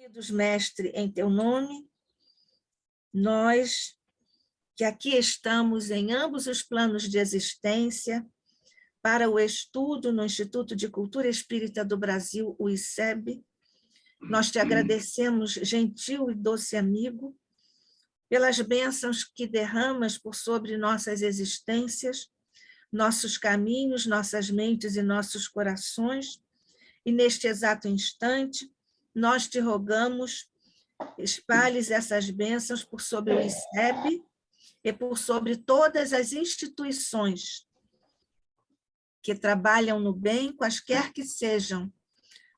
Queridos mestre, em teu nome, nós que aqui estamos em ambos os planos de existência para o estudo no Instituto de Cultura Espírita do Brasil, o ICEB, nós te agradecemos, gentil e doce amigo, pelas bênçãos que derramas por sobre nossas existências, nossos caminhos, nossas mentes e nossos corações, e neste exato instante, nós te rogamos, espalhes essas bênçãos por sobre o ICEB e por sobre todas as instituições que trabalham no bem, quaisquer que sejam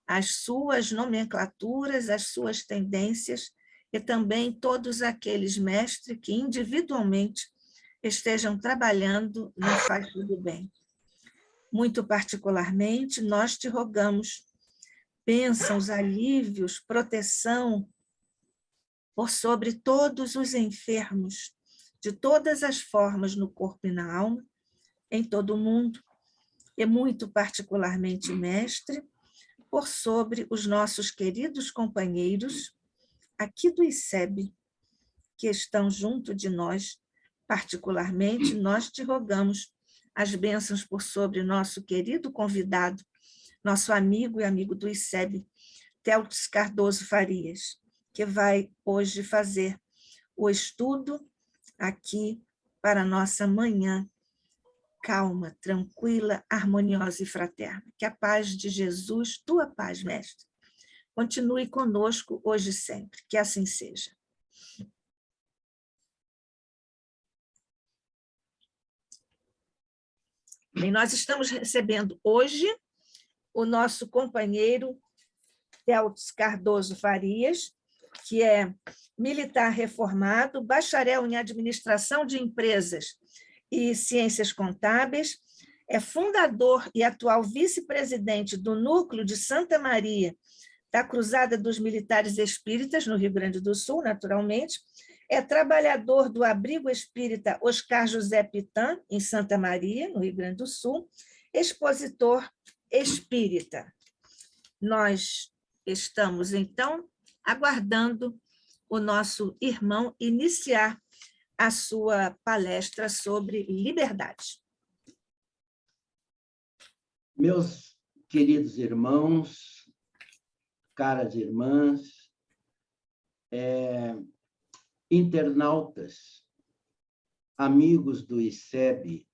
as suas nomenclaturas, as suas tendências, e também todos aqueles, mestre, que individualmente estejam trabalhando na faixa do bem. Muito particularmente, nós te rogamos bênçãos, alívios, proteção por sobre todos os enfermos, de todas as formas no corpo e na alma, em todo o mundo, e muito particularmente, mestre, por sobre os nossos queridos companheiros aqui do ICEB, que estão junto de nós, particularmente, nós te rogamos as bênçãos por sobre nosso querido convidado, nosso amigo e amigo do ICEB, Télix Cardoso Farias, que vai hoje fazer o estudo aqui para a nossa manhã calma, tranquila, harmoniosa e fraterna. Que a paz de Jesus, tua paz, mestre, continue conosco hoje e sempre, que assim seja. Bem, nós estamos recebendo hoje o nosso companheiro Télix Cardoso Farias, que é militar reformado, bacharel em administração de empresas e ciências contábeis, é fundador e atual vice-presidente do Núcleo de Santa Maria da Cruzada dos Militares Espíritas, no Rio Grande do Sul, naturalmente, é trabalhador do Abrigo Espírita Oscar José Pitã, em Santa Maria, no Rio Grande do Sul, expositor espírita. Nós estamos, então, aguardando o nosso irmão iniciar a sua palestra sobre liberdade. Meus queridos irmãos, caras irmãs, internautas, amigos do ICEB,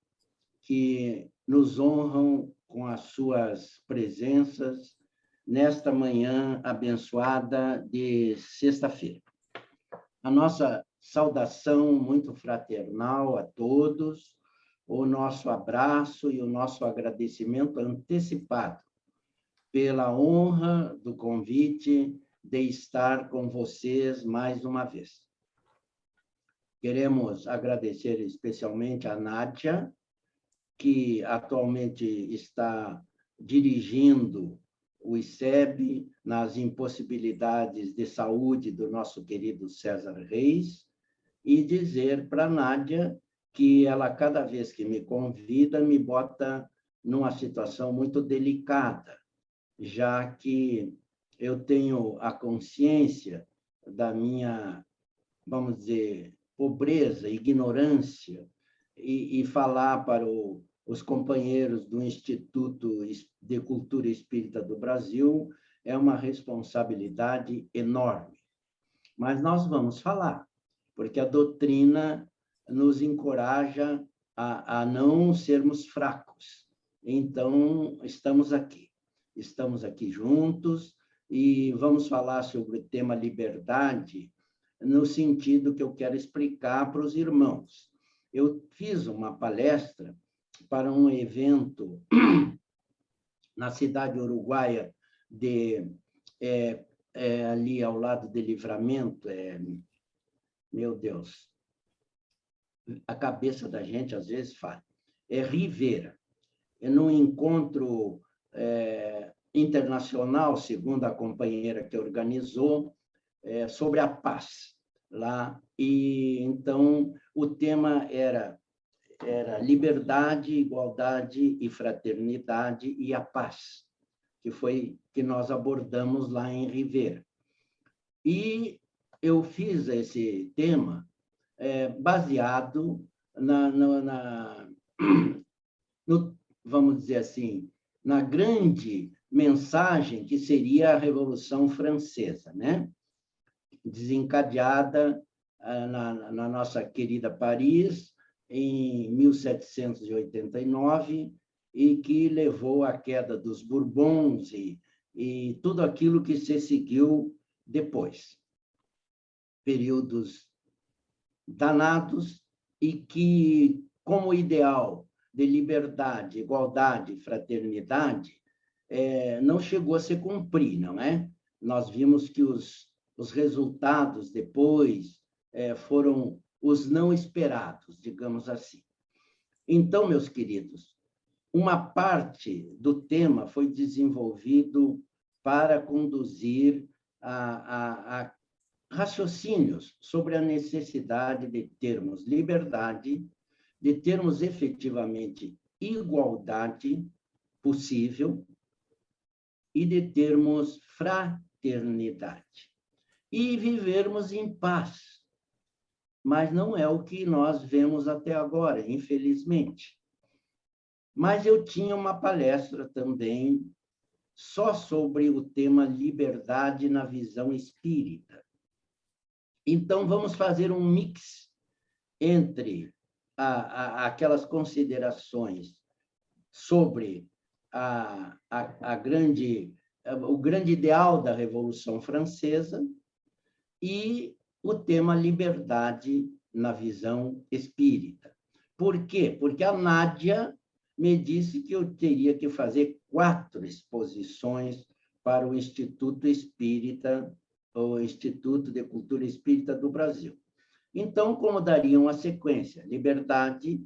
que nos honram com as suas presenças nesta manhã abençoada de sexta-feira. A nossa saudação muito fraternal a todos, o nosso abraço e o nosso agradecimento antecipado pela honra do convite de estar com vocês mais uma vez. Queremos agradecer especialmente a Nádia, que atualmente está dirigindo o ICEB nas impossibilidades de saúde do nosso querido César Reis, e dizer para a Nádia que ela, cada vez que me convida, me bota numa situação muito delicada, já que eu tenho a consciência da minha, vamos dizer, pobreza, ignorância, e falar para os companheiros do Instituto de Cultura Espírita do Brasil é uma responsabilidade enorme. Mas nós vamos falar, porque a doutrina nos encoraja a não sermos fracos. Então, estamos aqui juntos, e vamos falar sobre o tema liberdade, no sentido que eu quero explicar para os irmãos. Eu fiz uma palestra para um evento na cidade uruguaia ali ao lado de Livramento, meu Deus, a cabeça da gente às vezes fala, Rivera, num encontro internacional, segundo a companheira que organizou, sobre a paz lá. E então o tema era liberdade, igualdade e fraternidade e a paz, que foi que nós abordamos lá em Rivera. E eu fiz esse tema baseado vamos dizer assim, na grande mensagem que seria a Revolução Francesa, né? Desencadeada na nossa querida Paris, em 1789, e que levou à queda dos Bourbons e tudo aquilo que se seguiu depois. Períodos danados e que, como ideal de liberdade, igualdade, fraternidade, não chegou a se cumprir, não é? Nós vimos que os resultados depois foram os não esperados, digamos assim. Então, meus queridos, uma parte do tema foi desenvolvido para conduzir a raciocínios sobre a necessidade de termos liberdade, de termos efetivamente igualdade possível e de termos fraternidade. E vivermos em paz. Mas não é o que nós vemos até agora, infelizmente. Mas eu tinha uma palestra também só sobre o tema liberdade na visão espírita. Então, vamos fazer um mix entre aquelas considerações sobre o grande ideal da Revolução Francesa e o tema liberdade na visão espírita. Por quê? Porque a Nádia me disse que eu teria que fazer 4 exposições para o Instituto Espírita, o Instituto de Cultura Espírita do Brasil. Então, como dariam a sequência? Liberdade,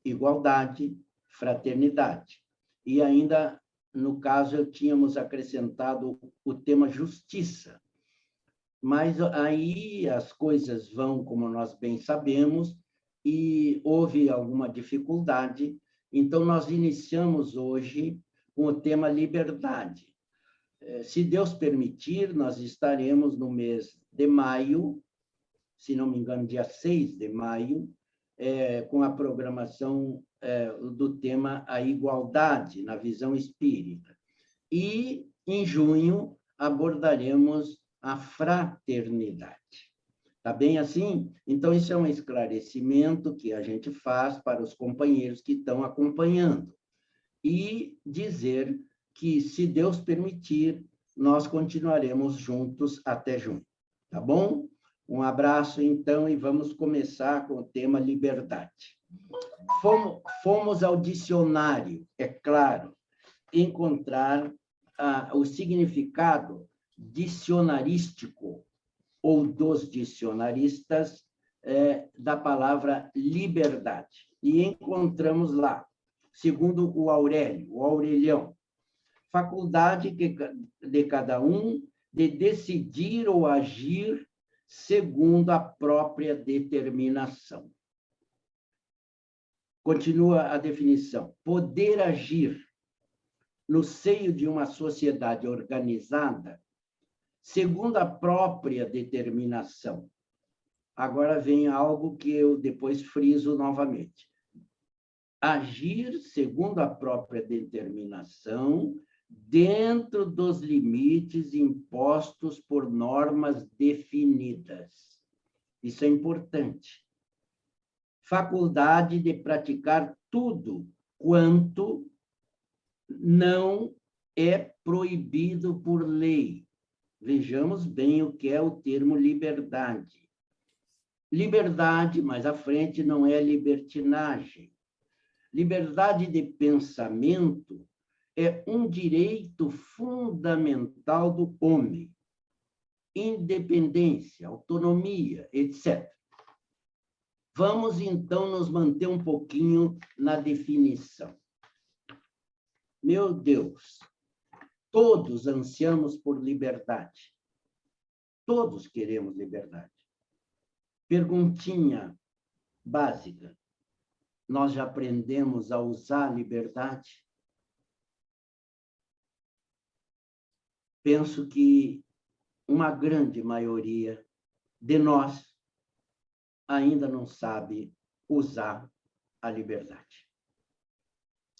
igualdade, fraternidade. E ainda, no caso, tínhamos acrescentado o tema justiça. Mas aí as coisas vão, como nós bem sabemos, e houve alguma dificuldade. Então, nós iniciamos hoje com o tema liberdade. Se Deus permitir, nós estaremos no mês de maio, se não me engano, dia 6 de maio, com a programação do tema a igualdade na visão espírita. E, em junho, abordaremos a fraternidade. Está bem assim? Então, isso é um esclarecimento que a gente faz para os companheiros que estão acompanhando. E dizer que, se Deus permitir, nós continuaremos juntos até junho. Tá bom? Um abraço, então, e vamos começar com o tema liberdade. Fomos ao dicionário, é claro, encontrar o significado dicionarístico ou dos dicionaristas da palavra liberdade. E encontramos lá, segundo o Aurelião, faculdade de cada um de decidir ou agir segundo a própria determinação. Continua a definição. Poder agir no seio de uma sociedade organizada segundo a própria determinação. Agora vem algo que eu depois friso novamente. Agir segundo a própria determinação dentro dos limites impostos por normas definidas. Isso é importante. Faculdade de praticar tudo quanto não é proibido por lei. Vejamos bem o que é o termo liberdade. Liberdade, mais à frente, não é libertinagem. Liberdade de pensamento é um direito fundamental do homem. Independência, autonomia, etc. Vamos, então, nos manter um pouquinho na definição. Meu Deus, todos ansiamos por liberdade. Todos queremos liberdade. Perguntinha básica. Nós já aprendemos a usar a liberdade? Penso que uma grande maioria de nós ainda não sabe usar a liberdade.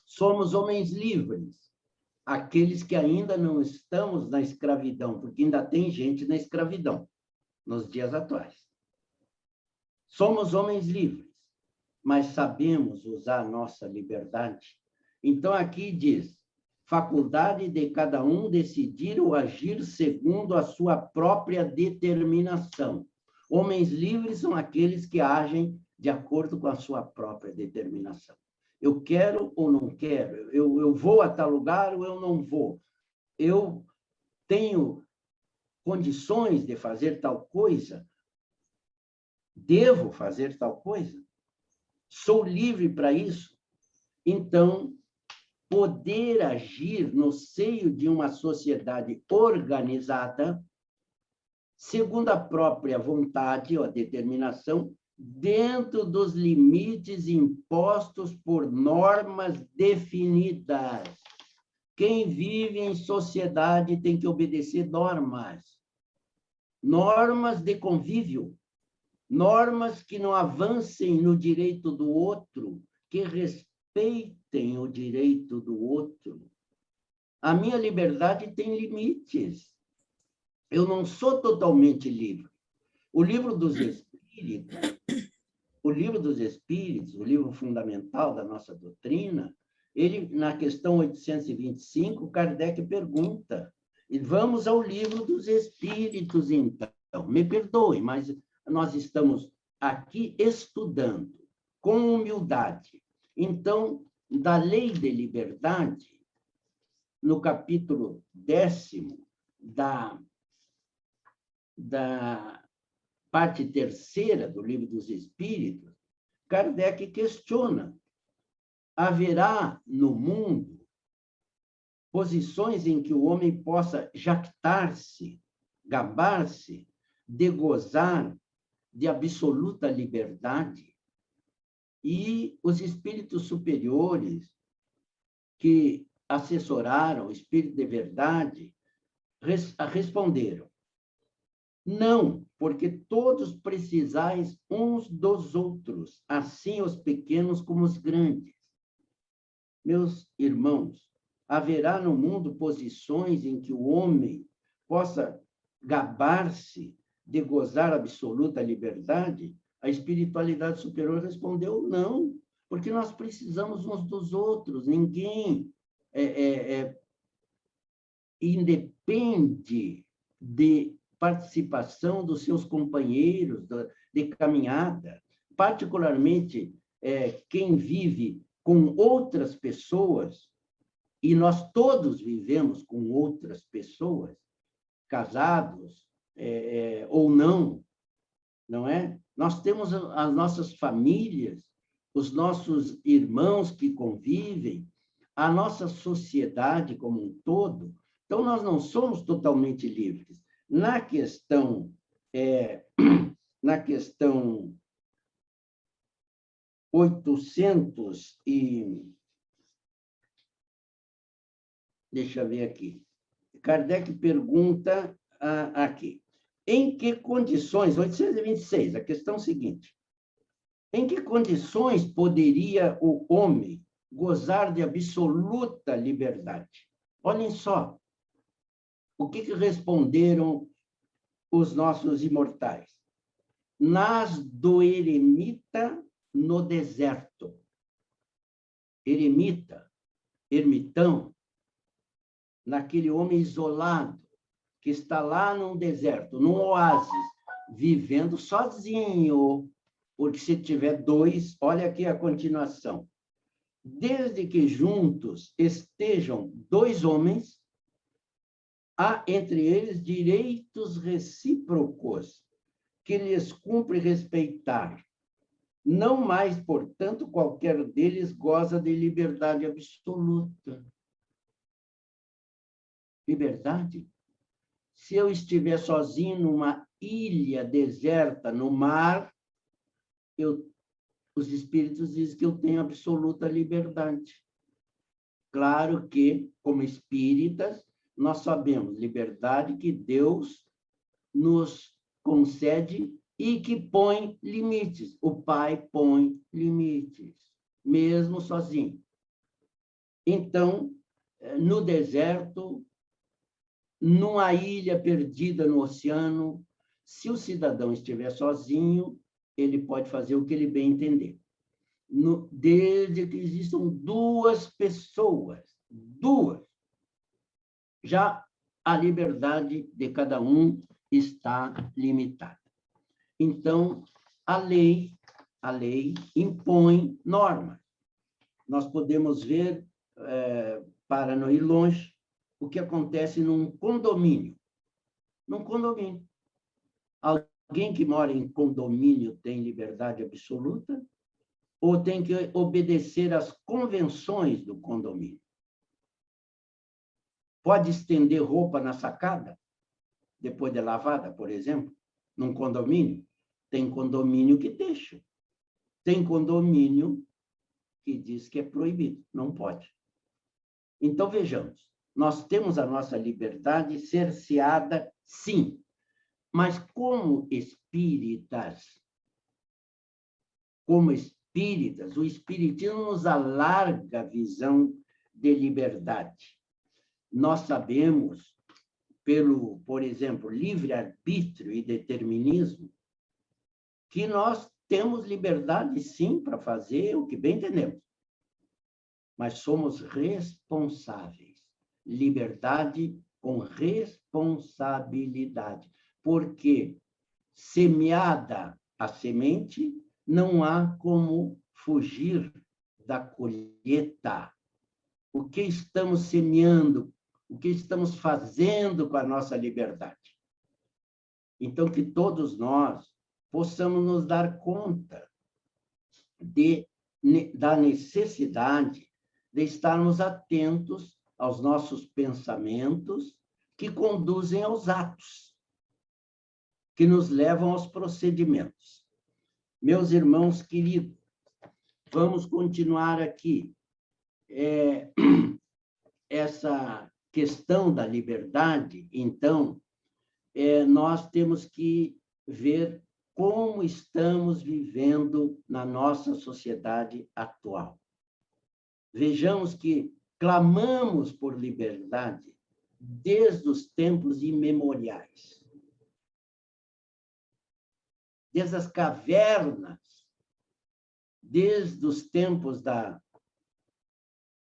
Somos homens livres, aqueles que ainda não estamos na escravidão, porque ainda tem gente na escravidão nos dias atuais. Somos homens livres, mas sabemos usar a nossa liberdade. Então, aqui diz, faculdade de cada um decidir ou agir segundo a sua própria determinação. Homens livres são aqueles que agem de acordo com a sua própria determinação. Eu quero ou não quero, eu vou a tal lugar ou eu não vou. Eu tenho condições de fazer tal coisa, devo fazer tal coisa, sou livre para isso. Então, poder agir no seio de uma sociedade organizada, segundo a própria vontade ou a determinação, dentro dos limites impostos por normas definidas. Quem vive em sociedade tem que obedecer normas. Normas de convívio. Normas que não avancem no direito do outro, que respeitem o direito do outro. A minha liberdade tem limites. Eu não sou totalmente livre. O livro dos Espíritos, o livro fundamental da nossa doutrina, ele, na questão 825, Kardec pergunta, e vamos ao livro dos Espíritos, então. Me perdoe, mas nós estamos aqui estudando com humildade. Então, da lei de liberdade, no capítulo 10º da parte 3ª do Livro dos Espíritos, Kardec questiona: haverá no mundo posições em que o homem possa jactar-se, gabar-se, de gozar de absoluta liberdade? E os espíritos superiores que assessoraram o espírito de verdade responderam: não, porque todos precisais uns dos outros, assim os pequenos como os grandes. Meus irmãos, haverá no mundo posições em que o homem possa gabar-se de gozar absoluta liberdade? A espiritualidade superior respondeu não, porque nós precisamos uns dos outros. Ninguém independe de participação dos seus companheiros de caminhada, particularmente quem vive com outras pessoas, e nós todos vivemos com outras pessoas, casados ou não, não é? Nós temos as nossas famílias, os nossos irmãos que convivem, a nossa sociedade como um todo. Então, nós não somos totalmente livres. Na questão 800 e... Deixa eu ver aqui. Kardec pergunta aqui. Em que condições, 826, a questão seguinte, em que condições poderia o homem gozar de absoluta liberdade? Olhem só, o que responderam os nossos imortais? Nas do eremita no deserto. Eremita, ermitão, naquele homem isolado, que está lá num deserto, num oásis, vivendo sozinho, porque se tiver dois, olha aqui a continuação. Desde que juntos estejam dois homens, há entre eles direitos recíprocos que lhes cumpre respeitar. Não mais, portanto, qualquer deles goza de liberdade absoluta. Liberdade? Se eu estiver sozinho numa ilha deserta, no mar, os espíritos dizem que eu tenho absoluta liberdade. Claro que, como espíritas, nós sabemos liberdade que Deus nos concede e que põe limites. O Pai põe limites, mesmo sozinho. Então, no deserto, numa ilha perdida no oceano, se o cidadão estiver sozinho, ele pode fazer o que ele bem entender. Desde que existam duas pessoas, já a liberdade de cada um está limitada. Então, a lei impõe normas. Nós podemos ver, para não ir longe, o que acontece num condomínio. Num condomínio. Alguém que mora em condomínio tem liberdade absoluta ou tem que obedecer às convenções do condomínio? Pode estender roupa na sacada, depois de lavada, por exemplo, num condomínio? Tem condomínio que deixa. Tem condomínio que diz que é proibido, não pode. Então, vejamos, nós temos a nossa liberdade cerceada, sim, mas como espíritas, o Espiritismo nos alarga a visão de liberdade. Nós sabemos, por exemplo, livre-arbítrio e determinismo, que nós temos liberdade, sim, para fazer o que bem entendemos, mas somos responsáveis. Liberdade com responsabilidade, porque semeada a semente, não há como fugir da colheita. O que estamos semeando, o que estamos fazendo com a nossa liberdade? Então, que todos nós possamos nos dar conta da necessidade de estarmos atentos aos nossos pensamentos que conduzem aos atos, que nos levam aos procedimentos. Meus irmãos queridos, vamos continuar aqui. Essa questão da liberdade, então, nós temos que ver como estamos vivendo na nossa sociedade atual. Vejamos que clamamos por liberdade desde os tempos imemoriais. Desde as cavernas, desde os tempos da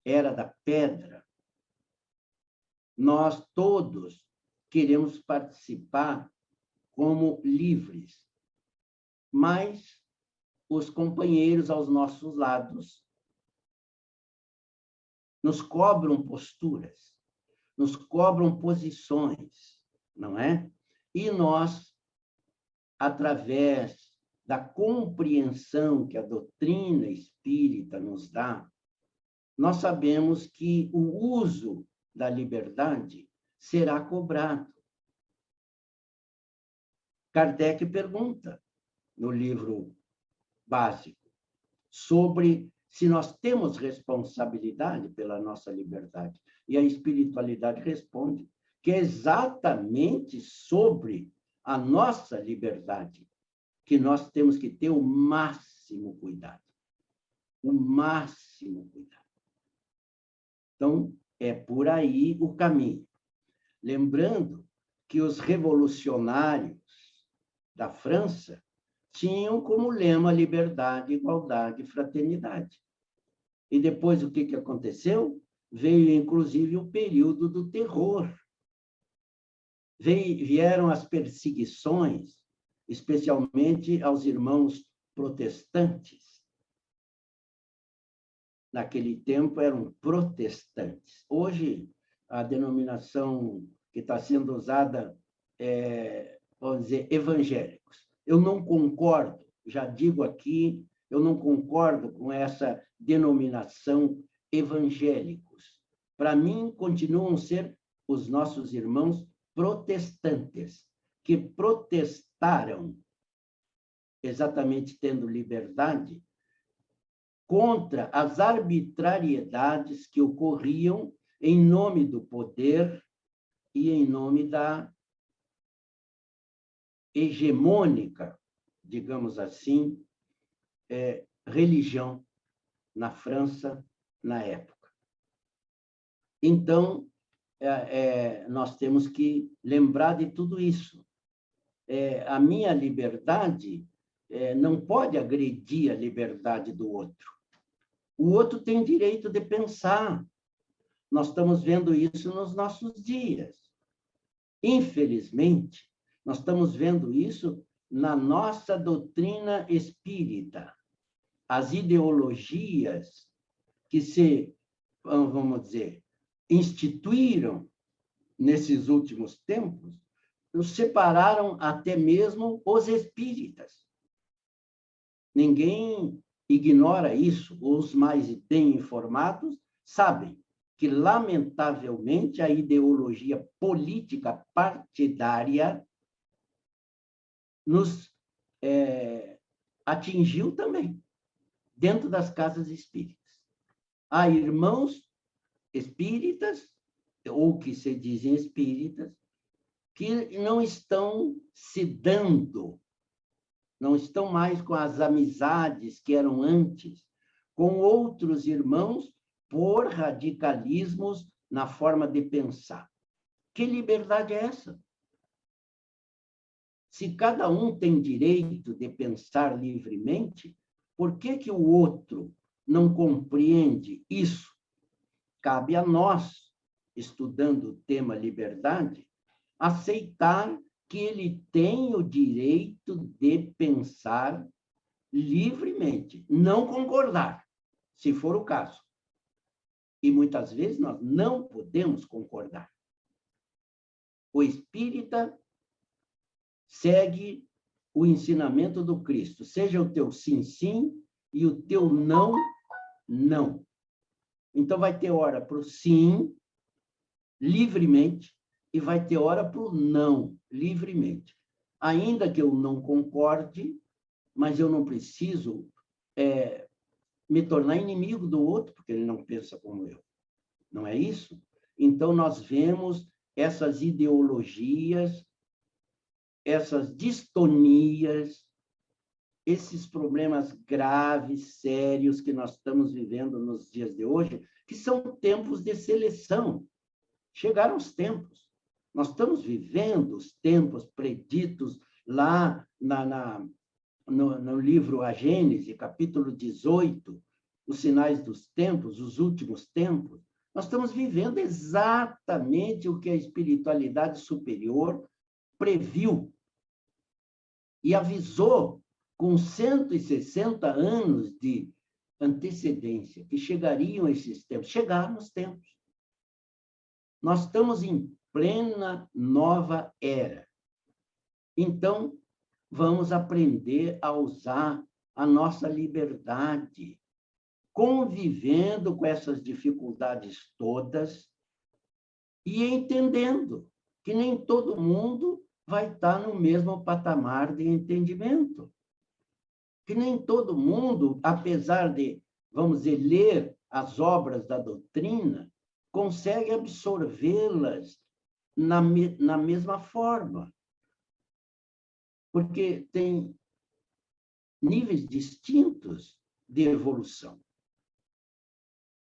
Era da Pedra, nós todos queremos participar como livres, mas os companheiros aos nossos lados nos cobram posturas, nos cobram posições, não é? E nós, através da compreensão que a doutrina espírita nos dá, nós sabemos que o uso da liberdade será cobrado. Kardec pergunta, no livro básico, sobre se nós temos responsabilidade pela nossa liberdade. E a espiritualidade responde que é exatamente sobre a nossa liberdade que nós temos que ter o máximo cuidado. O máximo cuidado. Então, é por aí o caminho. Lembrando que os revolucionários da França tinham como lema liberdade, igualdade e fraternidade. E depois o que aconteceu? Veio, inclusive, o período do terror. Vieram as perseguições, especialmente aos irmãos protestantes. Naquele tempo eram protestantes. Hoje, a denominação que está sendo usada é, vamos dizer, evangélicos. Eu não concordo, já digo aqui, eu não concordo com essa denominação evangélicos. Para mim, continuam a ser os nossos irmãos protestantes, que protestaram, exatamente tendo liberdade, contra as arbitrariedades que ocorriam em nome do poder e em nome da hegemônica, digamos assim, religião na França na época. Então, nós temos que lembrar de tudo isso. A minha liberdade não pode agredir a liberdade do outro. O outro tem direito de pensar. Nós estamos vendo isso nos nossos dias. Infelizmente, nós estamos vendo isso na nossa doutrina espírita. As ideologias que se, vamos dizer, instituíram nesses últimos tempos, nos separaram até mesmo os espíritas. Ninguém ignora isso. Os mais bem informados sabem que, lamentavelmente, a ideologia política partidária nos atingiu também, dentro das casas espíritas. Há irmãos espíritas, ou que se dizem espíritas, que não estão se dando, não estão mais com as amizades que eram antes, com outros irmãos, por radicalismos na forma de pensar. Que liberdade é essa? Se cada um tem direito de pensar livremente, por que o outro não compreende isso? Cabe a nós, estudando o tema liberdade, aceitar que ele tem o direito de pensar livremente, não concordar, se for o caso. E muitas vezes nós não podemos concordar. O espírita segue o ensinamento do Cristo. Seja o teu sim, sim, e o teu não, não. Então, vai ter hora para o sim, livremente, e vai ter hora para o não, livremente. Ainda que eu não concorde, mas eu não preciso me tornar inimigo do outro, porque ele não pensa como eu. Não é isso? Então, nós vemos essas ideologias, essas distonias, esses problemas graves, sérios que nós estamos vivendo nos dias de hoje, que são tempos de seleção. Chegaram os tempos. Nós estamos vivendo os tempos preditos lá no livro A Gênese, capítulo 18, os sinais dos tempos, os últimos tempos. Nós estamos vivendo exatamente o que a espiritualidade superior previu e avisou com 160 anos de antecedência que chegariam esses tempos. Chegaram os tempos. Nós estamos em plena nova era. Então, vamos aprender a usar a nossa liberdade, convivendo com essas dificuldades todas e entendendo que nem todo mundo vai estar no mesmo patamar de entendimento. Que nem todo mundo, apesar de, vamos dizer, ler as obras da doutrina, consegue absorvê-las na mesma forma. Porque tem níveis distintos de evolução.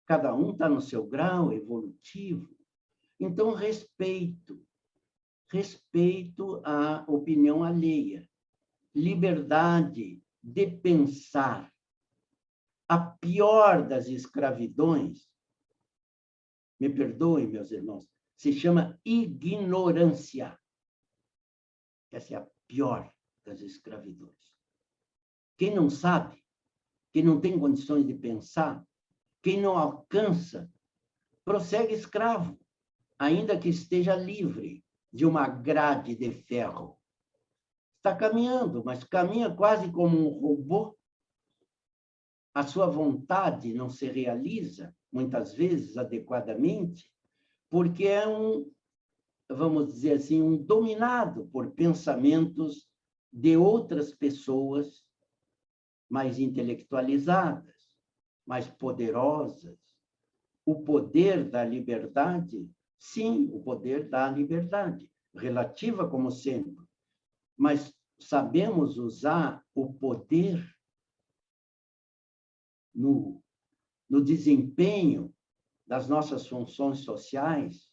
Cada um está no seu grau evolutivo. Então, respeito à opinião alheia, liberdade de pensar. A pior das escravidões, me perdoem, meus irmãos, se chama ignorância. Essa é a pior das escravidões. Quem não sabe, quem não tem condições de pensar, quem não alcança, prossegue escravo, ainda que esteja livre de uma grade de ferro. Está caminhando, mas caminha quase como um robô. A sua vontade não se realiza, muitas vezes, adequadamente, porque é vamos dizer assim, um dominado por pensamentos de outras pessoas mais intelectualizadas, mais poderosas. O poder da liberdade, sim, o poder da liberdade, relativa como sempre, mas sabemos usar o poder no desempenho das nossas funções sociais,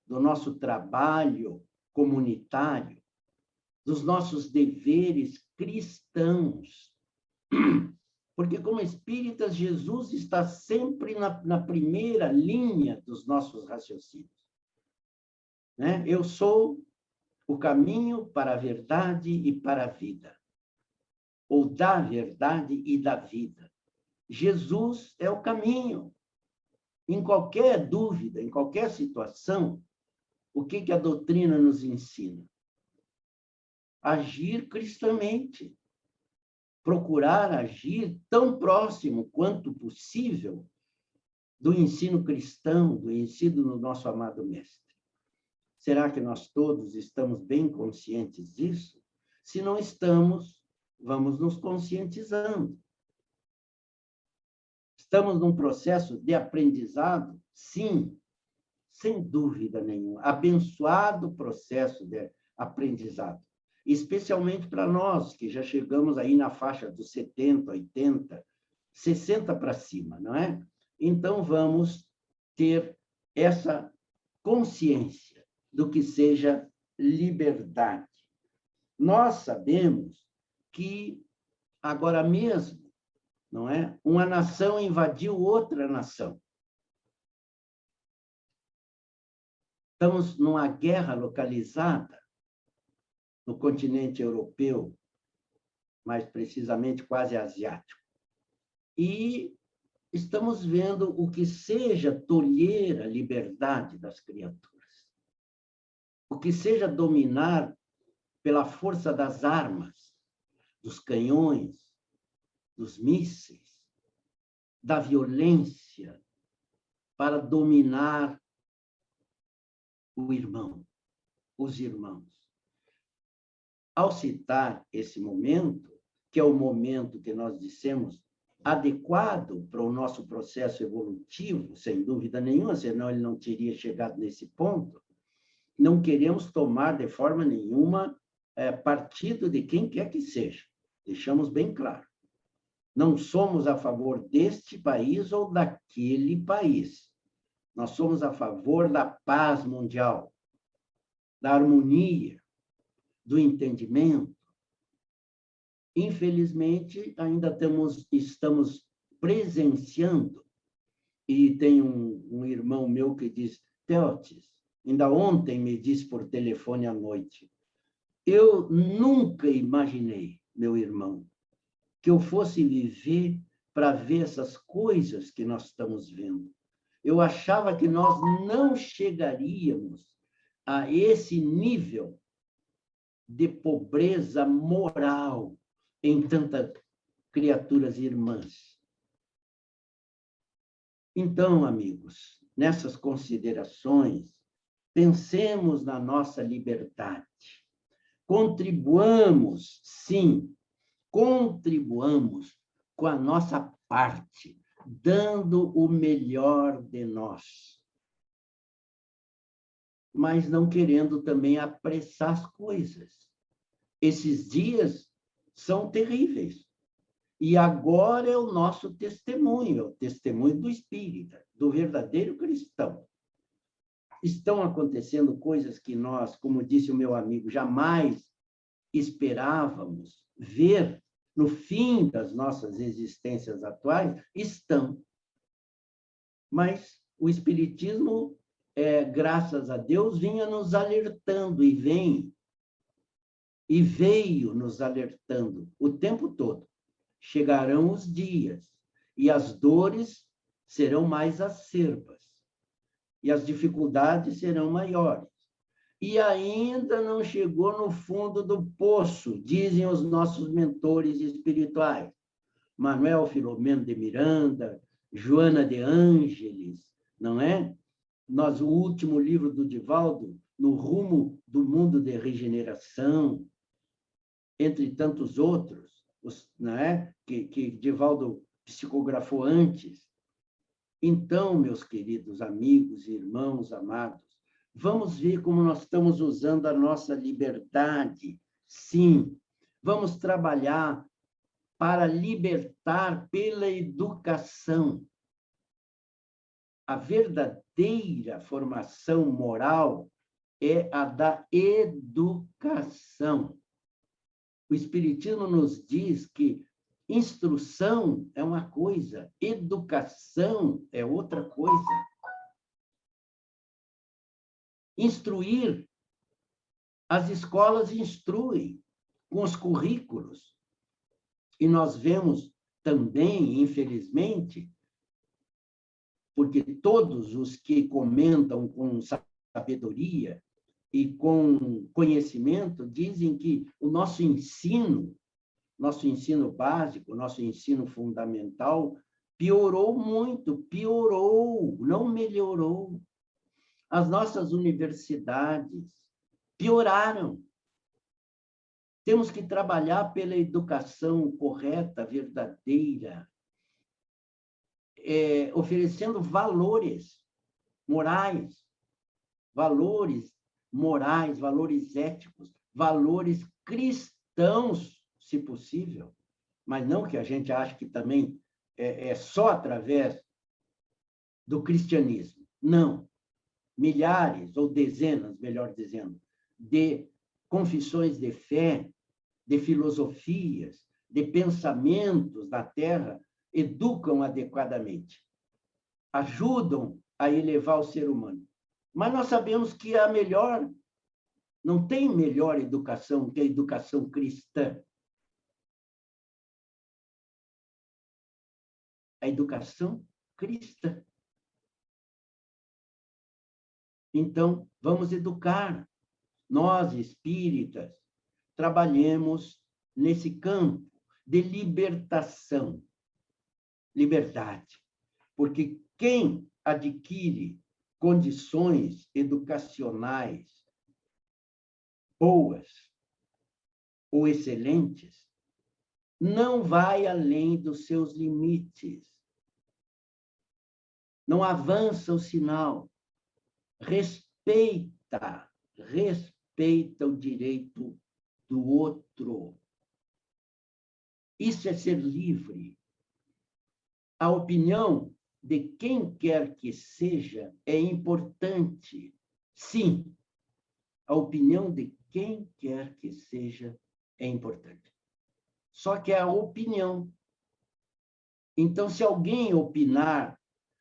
do nosso trabalho comunitário, dos nossos deveres cristãos. Porque, como espíritas, Jesus está sempre na primeira linha dos nossos raciocínios. Né? Eu sou o caminho para a verdade e para a vida, ou da verdade e da vida. Jesus é o caminho. Em qualquer dúvida, em qualquer situação, o que a doutrina nos ensina? Agir cristamente. Procurar agir tão próximo quanto possível do ensino cristão, do ensino do nosso amado Mestre. Será que nós todos estamos bem conscientes disso? Se não estamos, vamos nos conscientizando. Estamos num processo de aprendizado? Sim, sem dúvida nenhuma. Abençoado processo de aprendizado. Especialmente para nós, que já chegamos aí na faixa dos 70, 80, 60 para cima, não é? Então, vamos ter essa consciência do que seja liberdade. Nós sabemos que, agora mesmo, não é? Uma nação invadiu outra nação. Estamos numa guerra localizada no continente europeu, mais precisamente quase asiático. E estamos vendo o que seja tolher a liberdade das criaturas, o que seja dominar pela força das armas, dos canhões, dos mísseis, da violência, para dominar o irmão, os irmãos. Ao citar esse momento, que é o momento que nós dissemos adequado para o nosso processo evolutivo, sem dúvida nenhuma, senão ele não teria chegado nesse ponto, não queremos tomar de forma nenhuma partido de quem quer que seja. Deixamos bem claro. Não somos a favor deste país ou daquele país. Nós somos a favor da paz mundial, da harmonia, do entendimento. Infelizmente, ainda estamos presenciando, e tem um irmão meu que diz, Teotis, ainda ontem me disse por telefone à noite, eu nunca imaginei, meu irmão, que eu fosse viver para ver essas coisas que nós estamos vendo. Eu achava que nós não chegaríamos a esse nível de pobreza moral em tantas criaturas irmãs. Então, amigos, nessas considerações, pensemos na nossa liberdade. Contribuamos, sim, contribuamos com a nossa parte, dando o melhor de nós. Mas não querendo também apressar as coisas. Esses dias são terríveis. E agora é o nosso testemunho, o testemunho do espírita, do verdadeiro cristão. Estão acontecendo coisas que nós, como disse o meu amigo, jamais esperávamos ver no fim das nossas existências atuais, estão. Mas o espiritismo, graças a Deus, vinha nos alertando e veio nos alertando o tempo todo. Chegarão os dias e as dores serão mais acerbas e as dificuldades serão maiores. E ainda não chegou no fundo do poço, dizem os nossos mentores espirituais. Manuel Filomeno de Miranda, Joana de Ângeles, não é? O último livro do Divaldo, No Rumo do Mundo de Regeneração, entre tantos outros, não é? que Divaldo psicografou antes. Então, meus queridos amigos e irmãos amados, vamos ver como nós estamos usando a nossa liberdade Sim, vamos trabalhar para libertar pela educação. A verdadeira formação moral é a da educação. O Espiritismo nos diz que instrução é uma coisa, educação é outra coisa. Instruir, as escolas instruem com os currículos. E nós vemos também, infelizmente, porque todos os que comentam com sabedoria e com conhecimento dizem que o nosso ensino básico, nosso ensino fundamental, piorou muito, piorou, não melhorou. As nossas universidades pioraram. Temos que trabalhar pela educação correta, verdadeira, oferecendo valores morais, valores éticos, valores cristãos, se possível, mas não que a gente ache que também é só através do cristianismo. Não. Milhares ou dezenas, melhor dizendo, de confissões de fé, de filosofias, de pensamentos na Terra, educam adequadamente, ajudam a elevar o ser humano. Mas nós sabemos que não tem melhor educação que a educação cristã. A educação cristã. Então, vamos educar. Nós, espíritas, trabalhemos nesse campo de libertação, liberdade. Porque quem adquire condições educacionais boas ou excelentes, não vai além dos seus limites. Não avança o sinal. Respeita o direito do outro. Isso é ser livre. A opinião de quem quer que seja é importante. Sim, a opinião de quem quer que seja é importante. Só que é a opinião. Então, se alguém opinar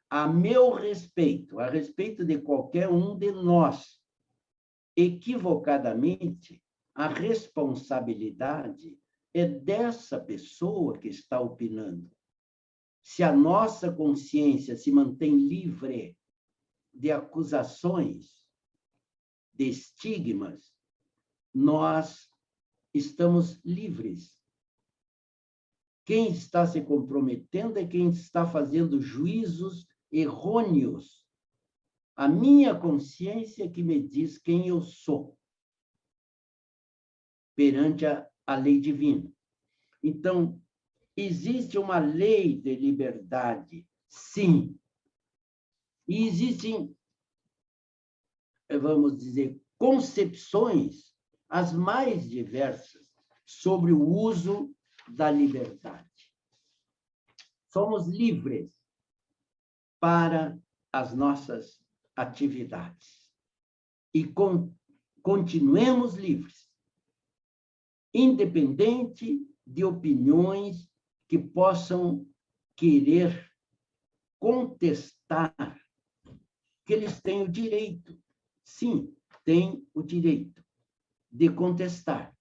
a meu respeito, a respeito de qualquer um de nós, equivocadamente, a responsabilidade é dessa pessoa que está opinando. Se a nossa consciência se mantém livre de acusações, de estigmas, nós estamos livres. Quem está se comprometendo é quem está fazendo juízos errôneos. A minha consciência que me diz quem eu sou perante a lei divina. Então, existe uma lei de liberdade, sim. E existem, vamos dizer, concepções as mais diversas sobre o uso da liberdade. Somos livres para as nossas atividades. E continuemos livres, independente de opiniões que possam querer contestar, que eles têm o direito, sim, têm o direito de contestar.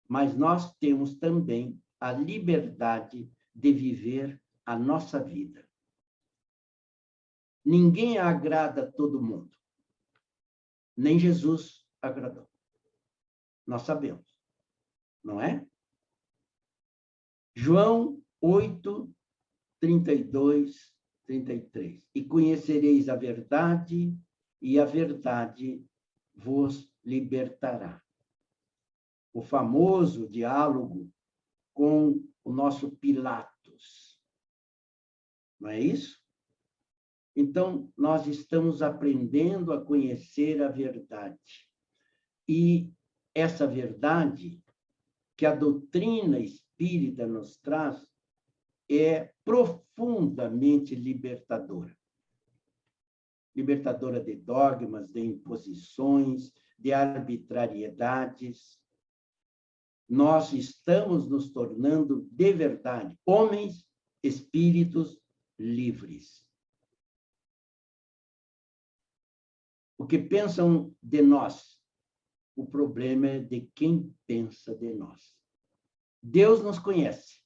Mas nós temos também a liberdade de viver a nossa vida. Ninguém agrada a todo mundo. Nem Jesus agradou. Nós sabemos, não é? João 8, 32, 33. E conhecereis a verdade, e a verdade vos libertará. O famoso diálogo com o nosso Pilatos. Não é isso? Então, nós estamos aprendendo a conhecer a verdade. E essa verdade que a doutrina espírita nos traz é profundamente libertadora. Libertadora de dogmas, de imposições, de arbitrariedades. Nós estamos nos tornando, de verdade, homens, espíritos livres. O que pensam de nós? O problema é de quem pensa de nós. Deus nos conhece.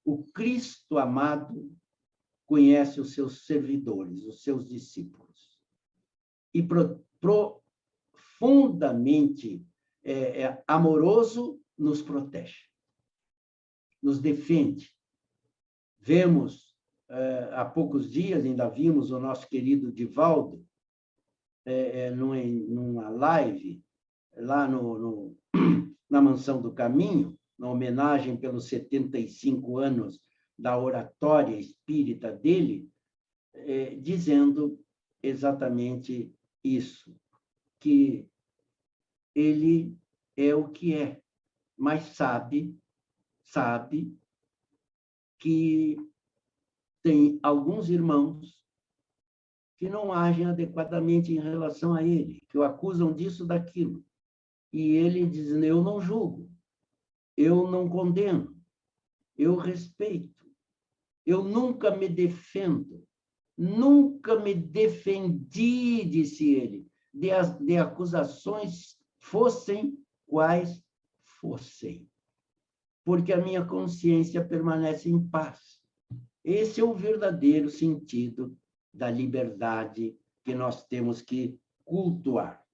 O Cristo amado conhece os seus servidores, os seus discípulos. E profundamente amoroso, nos protege, nos defende. Vemos, há poucos dias, ainda vimos o nosso querido Divaldo, numa live, lá na Mansão do Caminho, na homenagem pelos 75 anos da oratória espírita dele, dizendo exatamente isso, que ele é o que é, mas sabe que tem alguns irmãos que não agem adequadamente em relação a ele, que o acusam disso, daquilo. E ele diz, eu não julgo, eu não condeno, eu respeito, eu nunca me defendo, nunca me defendi, disse ele, de acusações, fossem quais fossem, porque a minha consciência permanece em paz. Esse é o verdadeiro sentido da liberdade que nós temos que cultuar.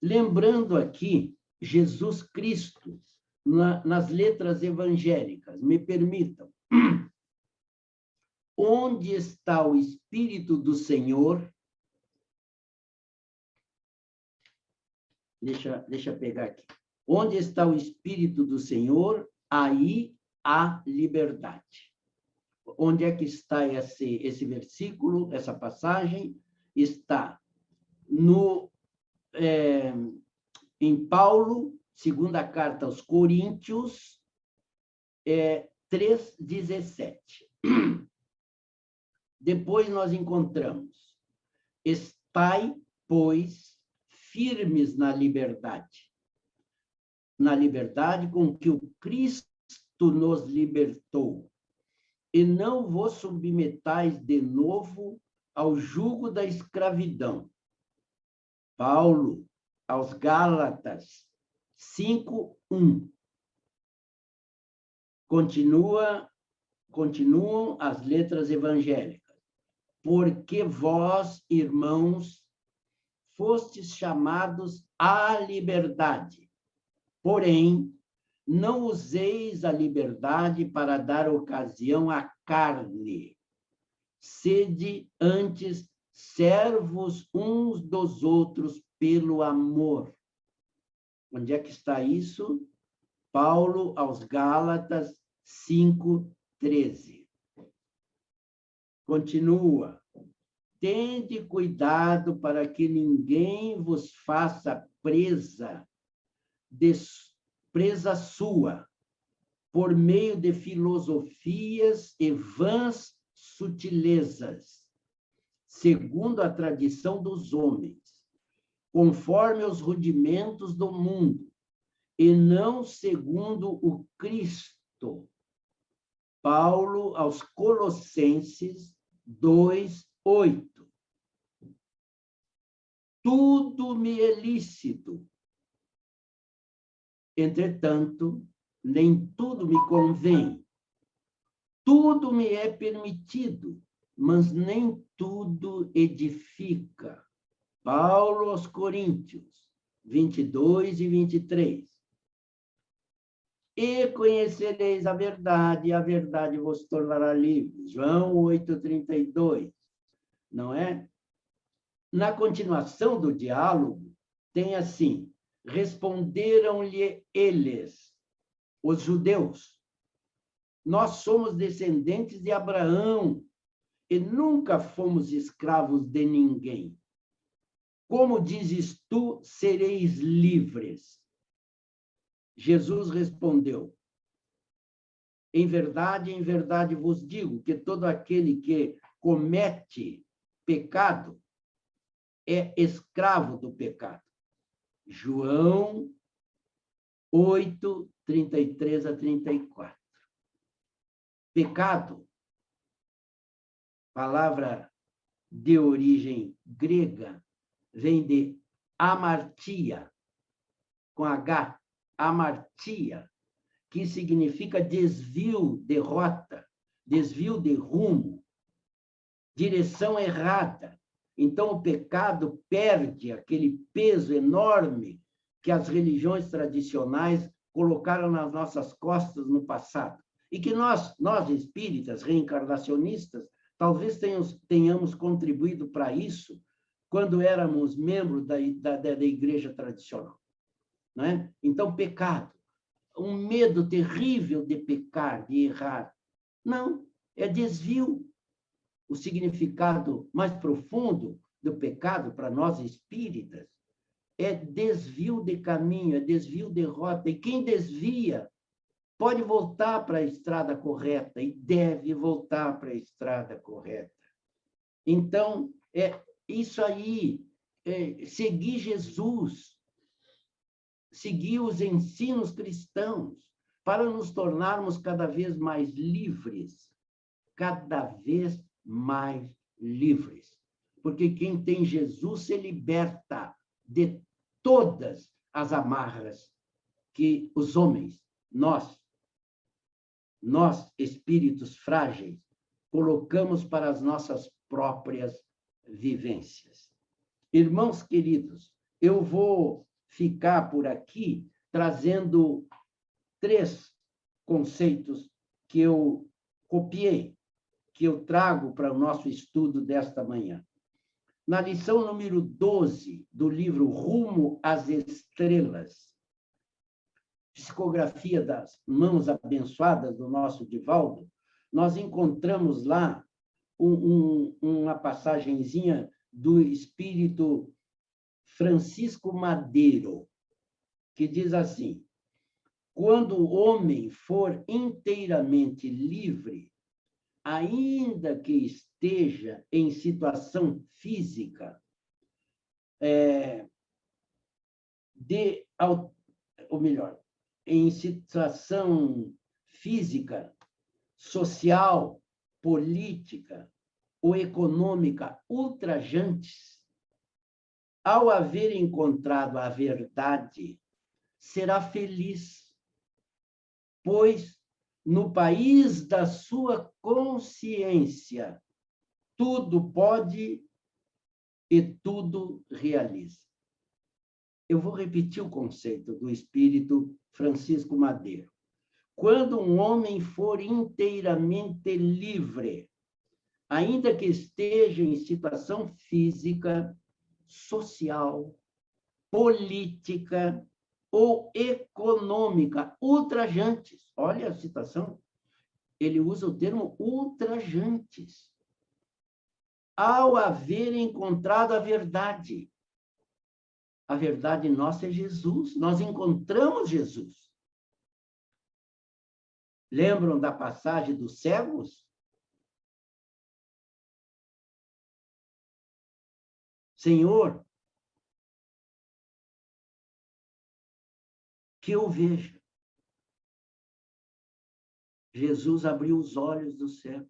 Lembrando aqui Jesus Cristo nas letras evangélicas, me permitam. Onde está o Espírito do Senhor? Deixa eu pegar aqui. Onde está o Espírito do Senhor, aí há liberdade. Onde é que está esse versículo, essa passagem? Está em Paulo, segunda carta aos Coríntios, 3:17. Depois nós encontramos: estai, pois, firmes na liberdade com que o Cristo nos libertou, e não vos submetais de novo ao jugo da escravidão. Paulo, aos Gálatas 5:1. Continuam as letras evangélicas. Porque vós, irmãos, fostes chamados à liberdade. Porém, não useis a liberdade para dar ocasião à carne. Sede antes servos uns dos outros pelo amor. Onde é que está isso? Paulo aos Gálatas 5:13. Continua. Tende cuidado para que ninguém vos faça presa sua, por meio de filosofias e vãs sutilezas, segundo a tradição dos homens, conforme os rudimentos do mundo, e não segundo o Cristo. Paulo aos Colossenses 2:8. Tudo me é lícito, entretanto, nem tudo me convém. Tudo me é permitido, mas nem tudo edifica. Paulo aos Coríntios 22:23. E conhecereis a verdade vos tornará livres. João 8:32. Não é? Na continuação do diálogo, tem assim: responderam-lhe eles, os judeus: nós somos descendentes de Abraão e nunca fomos escravos de ninguém. como dizes tu, sereis livres? Jesus respondeu: em verdade vos digo que todo aquele que comete pecado é escravo do pecado. João 8, 33 a 34. Pecado, palavra de origem grega, vem de amartia, com H, amartia, que significa desvio de rota, desvio de rumo, direção errada. Então, o pecado perde aquele peso enorme que as religiões tradicionais colocaram nas nossas costas no passado. E que nós espíritas, reencarnacionistas, talvez tenhamos contribuído para isso quando éramos membros da igreja tradicional. Não é? Então, pecado, um medo terrível de pecar, de errar. Não, é desvio. O significado mais profundo do pecado para nós espíritas é desvio de caminho, é desvio de rota. E quem desvia pode voltar para a estrada correta e deve voltar para a estrada correta. Então, é isso aí, seguir Jesus, seguir os ensinos cristãos, para nos tornarmos cada vez mais livres, cada vez mais livres. Porque quem tem Jesus se liberta de todas as amarras que os homens, nós, espíritos frágeis, colocamos para as nossas próprias vivências. Irmãos queridos, eu vou ficar por aqui trazendo 3 conceitos que eu copiei, que eu trago para o nosso estudo desta manhã. Na lição número 12 do livro Rumo às Estrelas, psicografia das mãos abençoadas do nosso Divaldo, nós encontramos lá uma passagenzinha do espírito Francisco Madeiro, que diz assim: quando o homem for inteiramente livre, ainda que esteja em situação física, em situação física, social, política ou econômica ultrajantes, ao haver encontrado a verdade, será feliz, pois no país da sua consciência tudo pode e tudo realiza. Eu vou repetir o conceito do espírito Francisco Madeiro. Quando um homem for inteiramente livre, ainda que esteja em situação física, social, política ou econômica ultrajantes. Olha a citação. Ele usa o termo ultrajantes. Ao haver encontrado a verdade nossa é Jesus. Nós encontramos Jesus. Lembram da passagem dos cegos? Senhor, que eu veja. Jesus abriu os olhos do cego.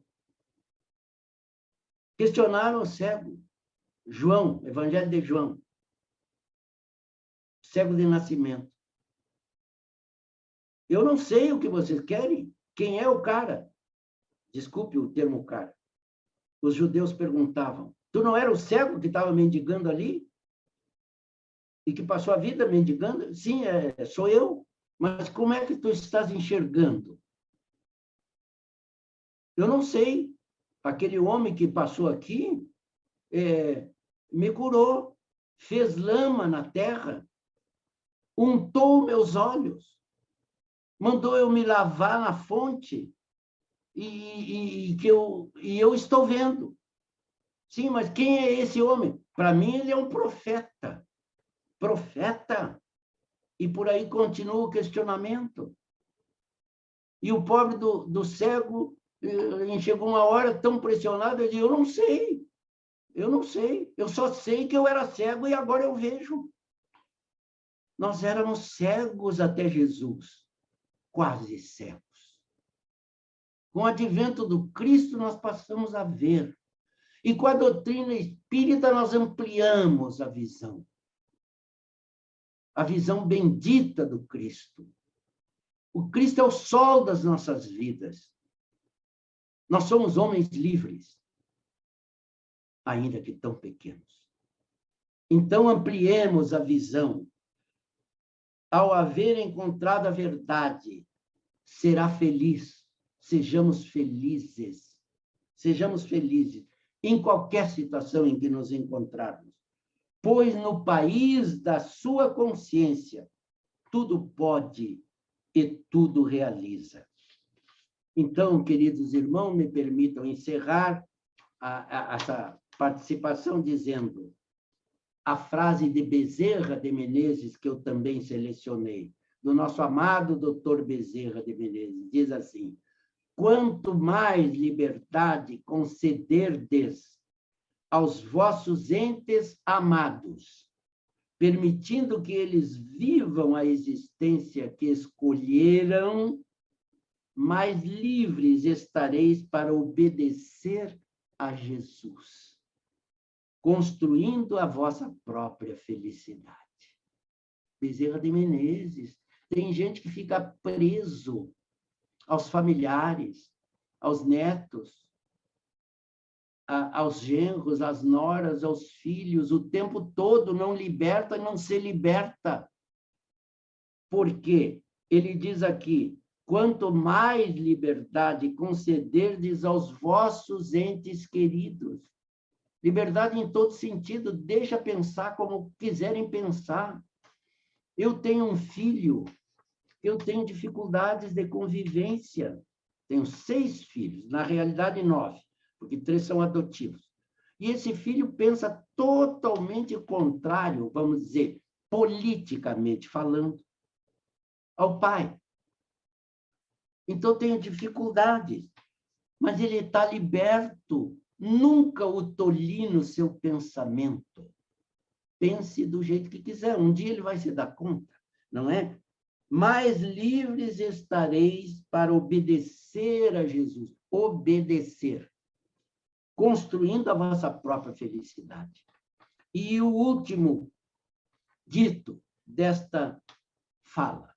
Questionaram o cego. João, Evangelho de João. Cego de nascimento. Eu não sei o que vocês querem. Quem é o cara? Desculpe o termo cara. Os judeus perguntavam: tu não era o cego que estava mendigando ali? E que passou a vida mendigando? Sim, sou eu. Mas como é que tu estás enxergando? Eu não sei. Aquele homem que passou aqui me curou, fez lama na terra, untou meus olhos, mandou eu me lavar na fonte e eu estou vendo. Sim, mas quem é esse homem? Para mim, ele é um profeta. profeta. E por aí continua o questionamento. E o pobre do cego chegou uma hora tão pressionado, ele disse, eu não sei, eu só sei que eu era cego e agora eu vejo. Nós éramos cegos até Jesus, quase cegos. Com o advento do Cristo, nós passamos a ver. E com a doutrina espírita, nós ampliamos a visão bendita do Cristo. O Cristo é o sol das nossas vidas. Nós somos homens livres, ainda que tão pequenos. Então, ampliemos a visão. Ao haver encontrado a verdade, será feliz. Sejamos felizes. Sejamos felizes em qualquer situação em que nos encontrarmos. Pois no país da sua consciência, tudo pode e tudo realiza. Então, queridos irmãos, me permitam encerrar essa participação dizendo a frase de Bezerra de Menezes, que eu também selecionei, do nosso amado doutor Bezerra de Menezes, diz assim, quanto mais liberdade concederdes aos vossos entes amados, permitindo que eles vivam a existência que escolheram, mais livres estareis para obedecer a Jesus, construindo a vossa própria felicidade. Bezerra de Menezes. Tem gente que fica preso aos familiares, aos netos, aos genros, às noras, aos filhos, o tempo todo não liberta, não se liberta. Por quê? Ele diz aqui, quanto mais liberdade concederdes aos vossos entes queridos. Liberdade em todo sentido, deixa pensar como quiserem pensar. Eu tenho um filho, eu tenho dificuldades de convivência. Tenho 6 filhos, na realidade 9, porque 3 são adotivos. E esse filho pensa totalmente contrário, vamos dizer, politicamente falando, ao pai. Então, tenho dificuldades, mas ele está liberto. Nunca o tolir no seu pensamento. Pense do jeito que quiser. Um dia ele vai se dar conta, não é? Mais livres estareis para obedecer a Jesus. Obedecer. Construindo a vossa própria felicidade. E o último dito desta fala,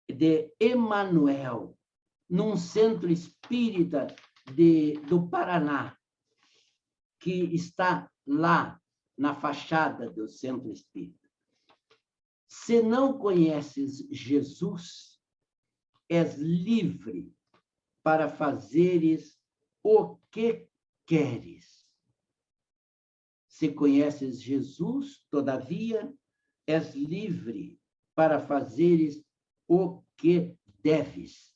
de Emmanuel, num centro espírita do Paraná, que está lá na fachada do centro espírita. Se não conheces Jesus, és livre para fazeres o que queres. Se conheces Jesus, todavia, és livre para fazeres o que deves.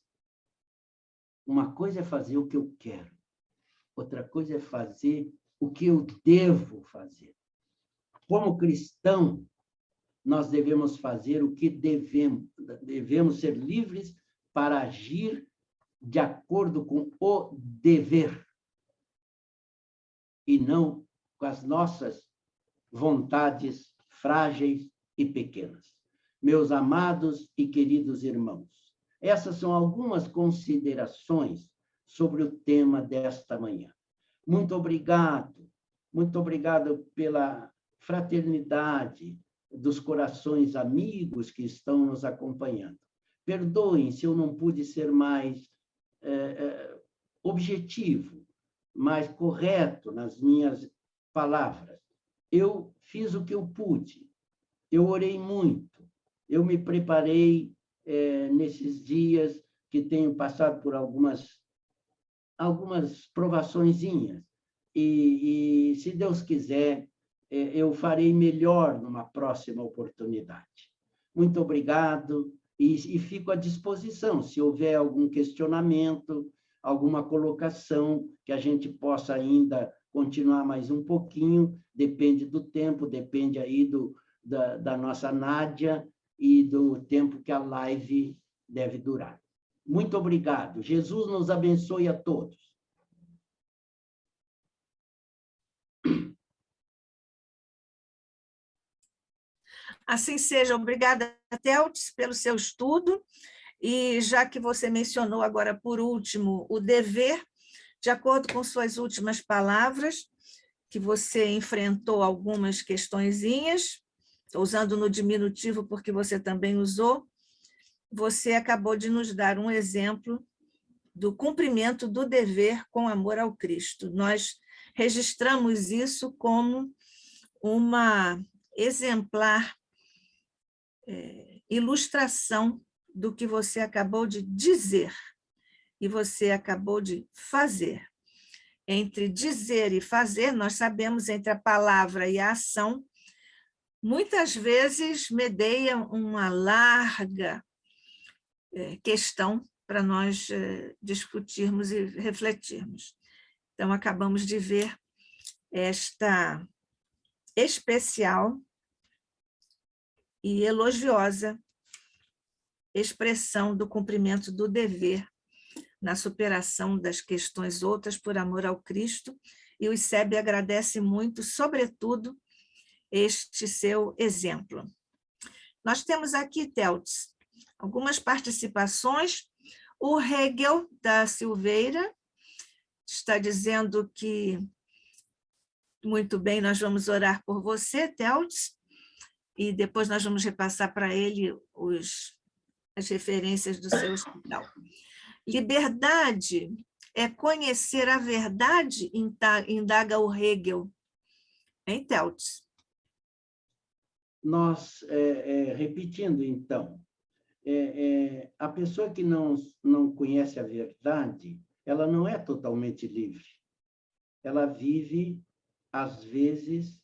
Uma coisa é fazer o que eu quero, outra coisa é fazer o que eu devo fazer. Como cristão, nós devemos fazer o que devemos ser livres para agir de acordo com o dever e não com as nossas vontades frágeis e pequenas. Meus amados e queridos irmãos, essas são algumas considerações sobre o tema desta manhã. Muito obrigado pela fraternidade dos corações amigos que estão nos acompanhando. Perdoem se eu não pude ser mais objetivo, mais correto nas minhas palavras. Eu fiz o que eu pude, eu orei muito, eu me preparei nesses dias que tenho passado por algumas provaçõezinhas, e se Deus quiser, eu farei melhor numa próxima oportunidade. Muito obrigado, e fico à disposição, se houver algum questionamento, alguma colocação que a gente possa ainda continuar mais um pouquinho, depende do tempo, depende aí da nossa Nádia e do tempo que a live deve durar. Muito obrigado. Jesus nos abençoe a todos. Assim seja. Obrigada, Theltes, pelo seu estudo. E já que você mencionou agora, por último, o dever, de acordo com suas últimas palavras, que você enfrentou algumas questõezinhas, estou usando no diminutivo porque você também usou, você acabou de nos dar um exemplo do cumprimento do dever com amor ao Cristo. Nós registramos isso como uma exemplar ilustração do que você acabou de dizer e você acabou de fazer. Entre dizer e fazer, nós sabemos, entre a palavra e a ação, muitas vezes medeia uma larga questão para nós discutirmos e refletirmos. Então, acabamos de ver esta especial e elogiosa expressão do cumprimento do dever na superação das questões outras por amor ao Cristo, e o ICEB agradece muito, sobretudo, este seu exemplo. Nós temos aqui, Theltes, algumas participações. O Hegel da Silveira está dizendo que, muito bem, nós vamos orar por você, Theltes, e depois nós vamos repassar para ele as referências do seu hospital. Liberdade é conhecer a verdade, indaga o Hegel. Hein, Theltes? Nós, repetindo, então, a pessoa que não conhece a verdade, ela não é totalmente livre. Ela vive, às vezes,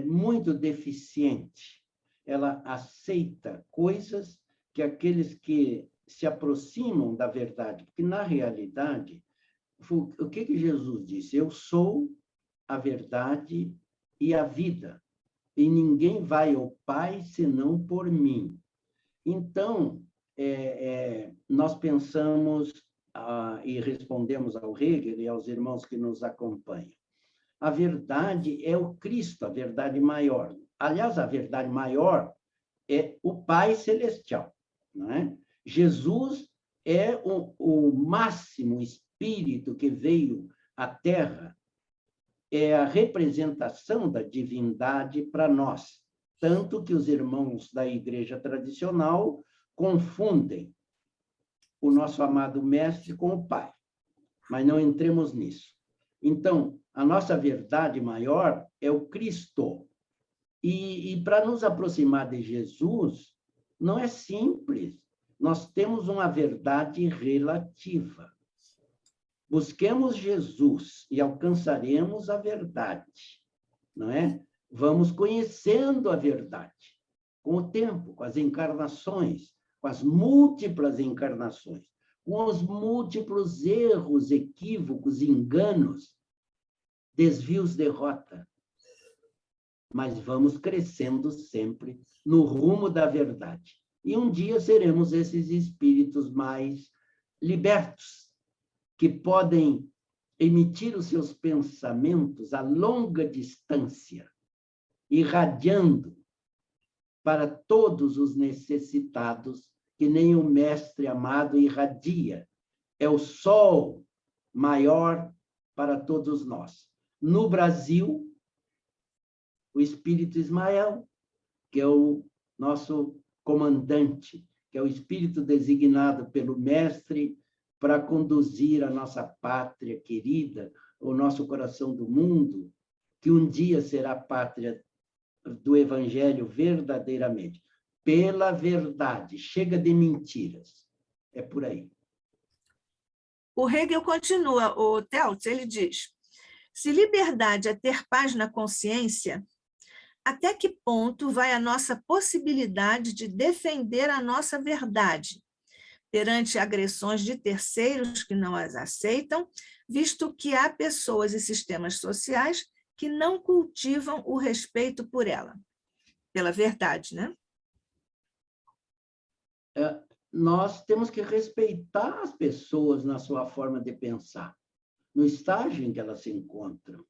muito deficiente. Ela aceita coisas que aqueles que se aproximam da verdade, porque, na realidade, o que Jesus disse? Eu sou a verdade e a vida, e ninguém vai ao Pai senão por mim. Então, nós pensamos e respondemos ao Hegel e aos irmãos que nos acompanham. A verdade é o Cristo, a verdade maior. Aliás, a verdade maior é o Pai Celestial, não é? Jesus é o máximo espírito que veio à Terra, é a representação da divindade para nós, tanto que os irmãos da Igreja tradicional confundem o nosso amado Mestre com o Pai, mas não entremos nisso. Então, a nossa verdade maior é o Cristo. E para nos aproximar de Jesus, não é simples. Nós temos uma verdade relativa. Busquemos Jesus e alcançaremos a verdade, não é? Vamos conhecendo a verdade com o tempo, com as encarnações, com as múltiplas encarnações, com os múltiplos erros, equívocos, enganos, desvios de rota. Mas vamos crescendo sempre no rumo da verdade. E um dia seremos esses espíritos mais libertos, que podem emitir os seus pensamentos a longa distância, irradiando para todos os necessitados, que nem o Mestre amado irradia. É o sol maior para todos nós. No Brasil, o Espírito Ismael, que é o nosso comandante, que é o espírito designado pelo Mestre para conduzir a nossa pátria querida, o nosso coração do mundo, que um dia será pátria do Evangelho verdadeiramente, pela verdade. Chega de mentiras. É por aí. O Hegel continua, o Theltes, ele diz: se liberdade é ter paz na consciência, até que ponto vai a nossa possibilidade de defender a nossa verdade, perante agressões de terceiros que não as aceitam, visto que há pessoas e sistemas sociais que não cultivam o respeito por ela, pela verdade, né? Nós temos que respeitar as pessoas na sua forma de pensar, no estágio em que elas se encontram.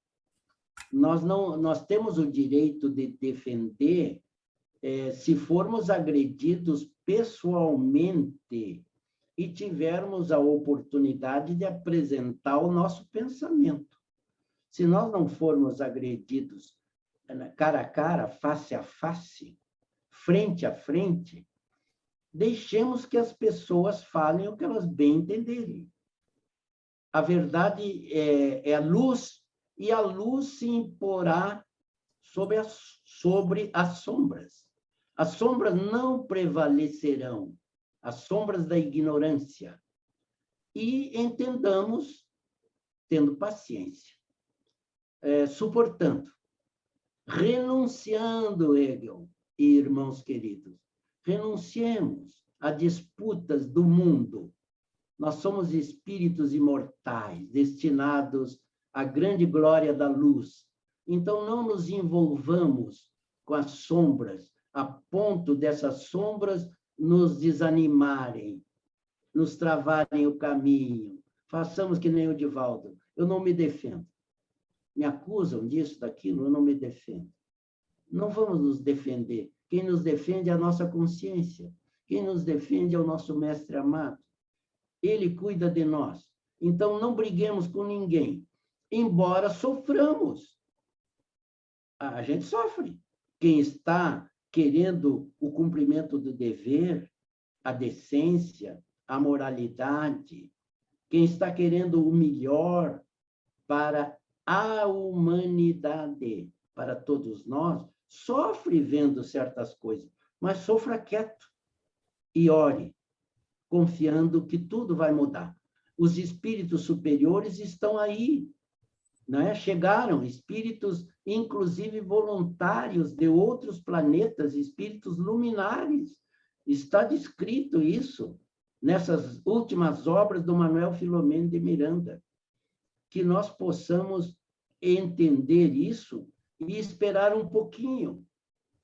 Nós temos o direito de defender se formos agredidos pessoalmente e tivermos a oportunidade de apresentar o nosso pensamento. Se nós não formos agredidos cara a cara, face a face, frente a frente, deixemos que as pessoas falem o que elas bem entenderem. A verdade é a luz, e a luz se imporá sobre as sombras. As sombras não prevalecerão, as sombras da ignorância. E entendamos, tendo paciência, suportando, renunciando, Hegel e irmãos queridos, renunciemos a disputas do mundo. Nós somos espíritos imortais, destinados à grande glória da luz. Então, não nos envolvamos com as sombras, a ponto dessas sombras nos desanimarem, nos travarem o caminho. Façamos que nem o Divaldo. Eu não me defendo. Me acusam disso, daquilo, eu não me defendo. Não vamos nos defender. Quem nos defende é a nossa consciência. Quem nos defende é o nosso mestre amado. Ele cuida de nós. Então, não briguemos com ninguém, embora soframos. A gente sofre. Quem está querendo o cumprimento do dever, a decência, a moralidade, quem está querendo o melhor para a humanidade, para todos nós, sofre vendo certas coisas, mas sofra quieto e ore, confiando que tudo vai mudar. Os espíritos superiores estão aí, né? Chegaram espíritos, inclusive voluntários de outros planetas, espíritos luminares. Está descrito isso nessas últimas obras do Manuel Filomeno de Miranda. Que nós possamos entender isso e esperar um pouquinho.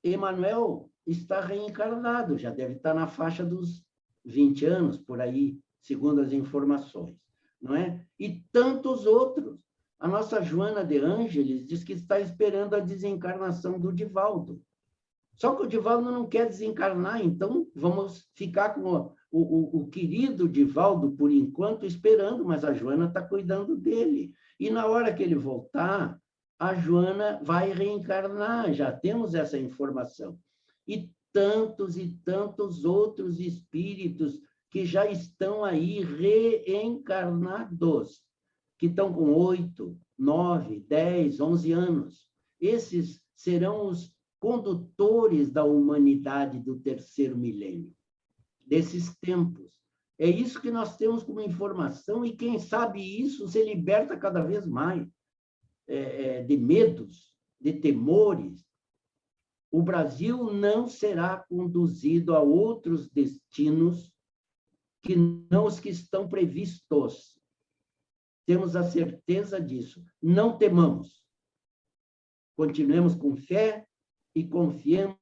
Emmanuel está reencarnado, já deve estar na faixa dos 20 anos, por aí, segundo as informações, não é? E tantos outros. A nossa Joana de Ângeles diz que está esperando a desencarnação do Divaldo. Só que o Divaldo não quer desencarnar, então vamos ficar com o querido Divaldo, por enquanto, esperando, mas a Joana está cuidando dele. E na hora que ele voltar, a Joana vai reencarnar, já temos essa informação. E tantos outros espíritos que já estão aí reencarnados, que estão com 8, 9, 10, 11 anos. Esses serão os condutores da humanidade do terceiro milênio, desses tempos. É isso que nós temos como informação, e quem sabe isso se liberta cada vez mais de medos, de temores. O Brasil não será conduzido a outros destinos que não os que estão previstos. Temos a certeza disso. Não temamos. Continuemos com fé e confiemos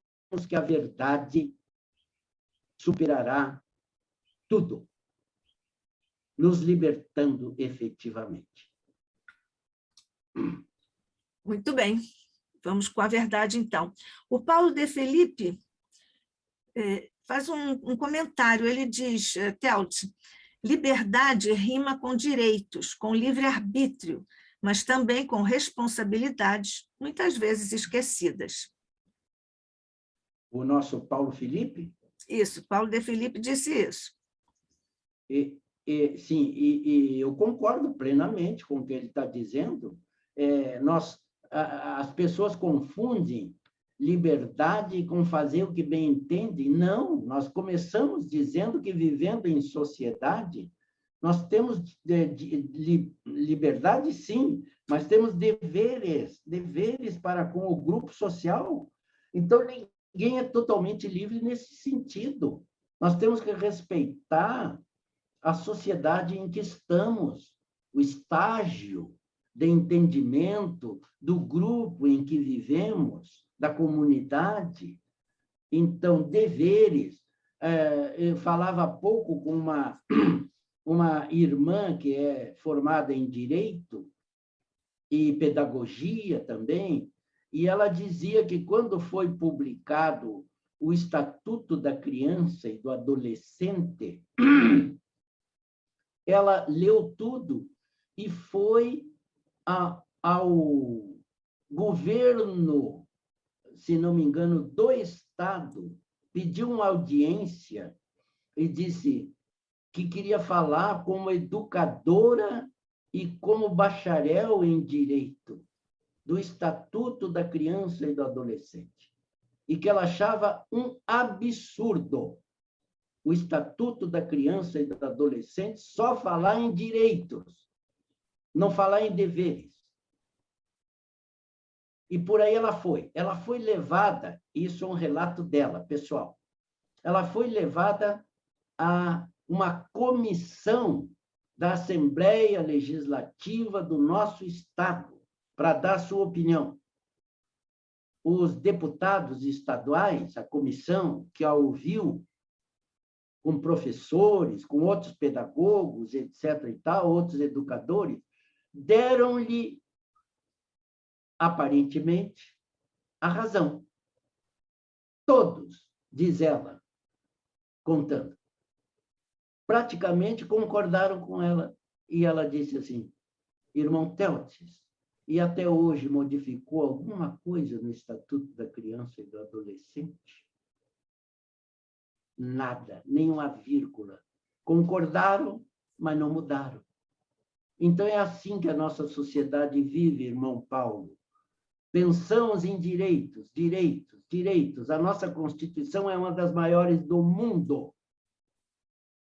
que a verdade superará tudo, nos libertando efetivamente. Muito bem. Vamos com a verdade, então. O Paulo de Felipe faz um comentário. Ele diz, Telt, liberdade rima com direitos, com livre-arbítrio, mas também com responsabilidades, muitas vezes esquecidas. O nosso Paulo Felipe? Isso, Paulo de Felipe disse isso. Sim, eu concordo plenamente com o que ele está dizendo. As pessoas confundem liberdade com fazer o que bem entendem. Não, nós começamos dizendo que, vivendo em sociedade, nós temos liberdade, sim, mas temos deveres para com o grupo social. Então, ninguém é totalmente livre nesse sentido. Nós temos que respeitar a sociedade em que estamos, o estágio de entendimento do grupo em que vivemos, da comunidade. Então, deveres. Eu falava há pouco com uma irmã que é formada em Direito e Pedagogia também, e ela dizia que, quando foi publicado o Estatuto da Criança e do Adolescente, ela leu tudo e foi ao governo, se não me engano, do Estado, pediu uma audiência e disse que queria falar como educadora e como bacharel em Direito do Estatuto da Criança e do Adolescente, e que ela achava um absurdo o Estatuto da Criança e do Adolescente só falar em direitos, não falar em deveres. E por aí ela foi. Ela foi levada, isso é um relato dela, pessoal, ela foi levada a uma comissão da Assembleia Legislativa do nosso Estado para dar sua opinião. Os deputados estaduais, a comissão que a ouviu, com professores, com outros pedagogos, etc. e tal, outros educadores, deram-lhe, aparentemente, a razão. Todos, diz ela, contando, praticamente concordaram com ela. E ela disse assim: irmão Teótis, e até hoje modificou alguma coisa no Estatuto da Criança e do Adolescente? Nada, nem uma vírgula. Concordaram, mas não mudaram. Então, é assim que a nossa sociedade vive, irmão Paulo. Pensamos em direitos, direitos, direitos. A nossa Constituição é uma das maiores do mundo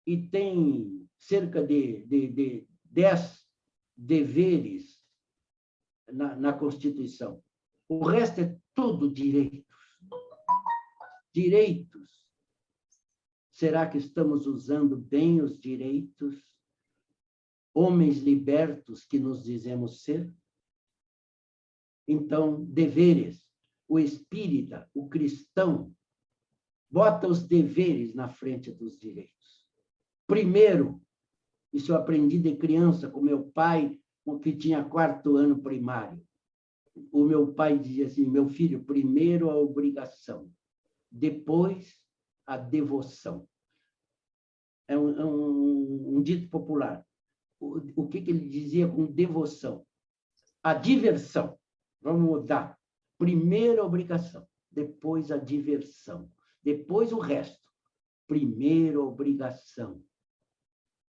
e tem cerca de 10 deveres na Constituição. O resto é tudo direitos. Direitos. Será que estamos usando bem os direitos? Homens libertos que nos dizemos ser? Então, deveres. O espírita, o cristão, bota os deveres na frente dos direitos. Primeiro, isso eu aprendi de criança com meu pai, que tinha 4º ano primário. O meu pai dizia assim: meu filho, primeiro a obrigação, depois a devoção. É um dito popular. O que ele dizia com devoção? A diversão. Vamos mudar. Primeiro a obrigação, depois a diversão, depois o resto. Primeiro a obrigação.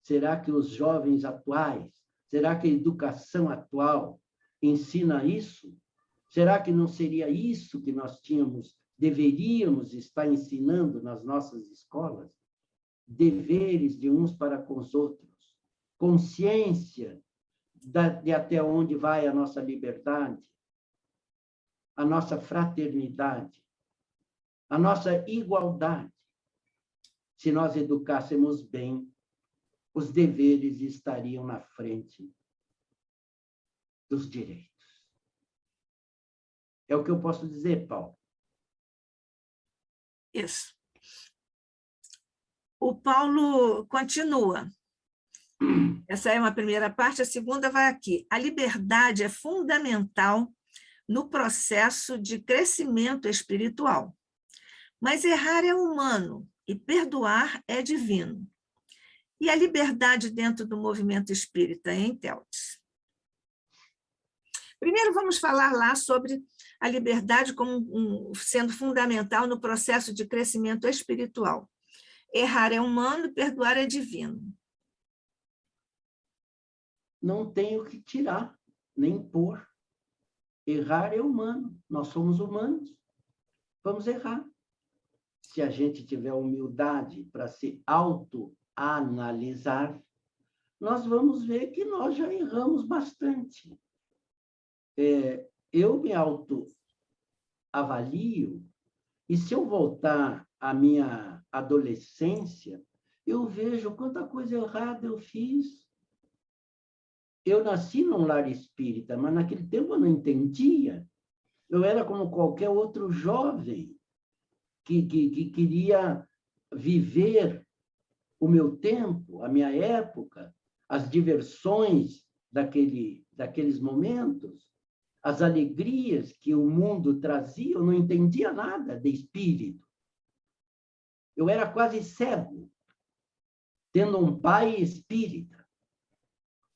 Será que os jovens atuais, será que a educação atual ensina isso? Será que não seria isso que nós deveríamos estar ensinando nas nossas escolas? Deveres de uns para com os outros, consciência de até onde vai a nossa liberdade, a nossa fraternidade, a nossa igualdade. Se nós educássemos bem, os deveres estariam na frente dos direitos. É o que eu posso dizer, Paulo. Isso. O Paulo continua. Essa é uma primeira parte, a segunda vai aqui. A liberdade é fundamental no processo de crescimento espiritual. Mas errar é humano e perdoar é divino. E a liberdade dentro do movimento espírita, hein, Teótis? Primeiro vamos falar lá sobre a liberdade como sendo fundamental no processo de crescimento espiritual. Errar é humano e perdoar é divino. Não tem o que tirar, nem pôr. Errar é humano, nós somos humanos. Vamos errar. Se a gente tiver humildade para se autoanalisar, nós vamos ver que nós já erramos bastante. Eu me autoavalio, e se eu voltar à minha adolescência, eu vejo quanta coisa errada eu fiz. Eu nasci num lar espírita, mas naquele tempo eu não entendia. Eu era como qualquer outro jovem que queria viver o meu tempo, a minha época, as diversões daqueles momentos, as alegrias que o mundo trazia. Eu não entendia nada de espírito. Eu era quase cego, tendo um pai espírita.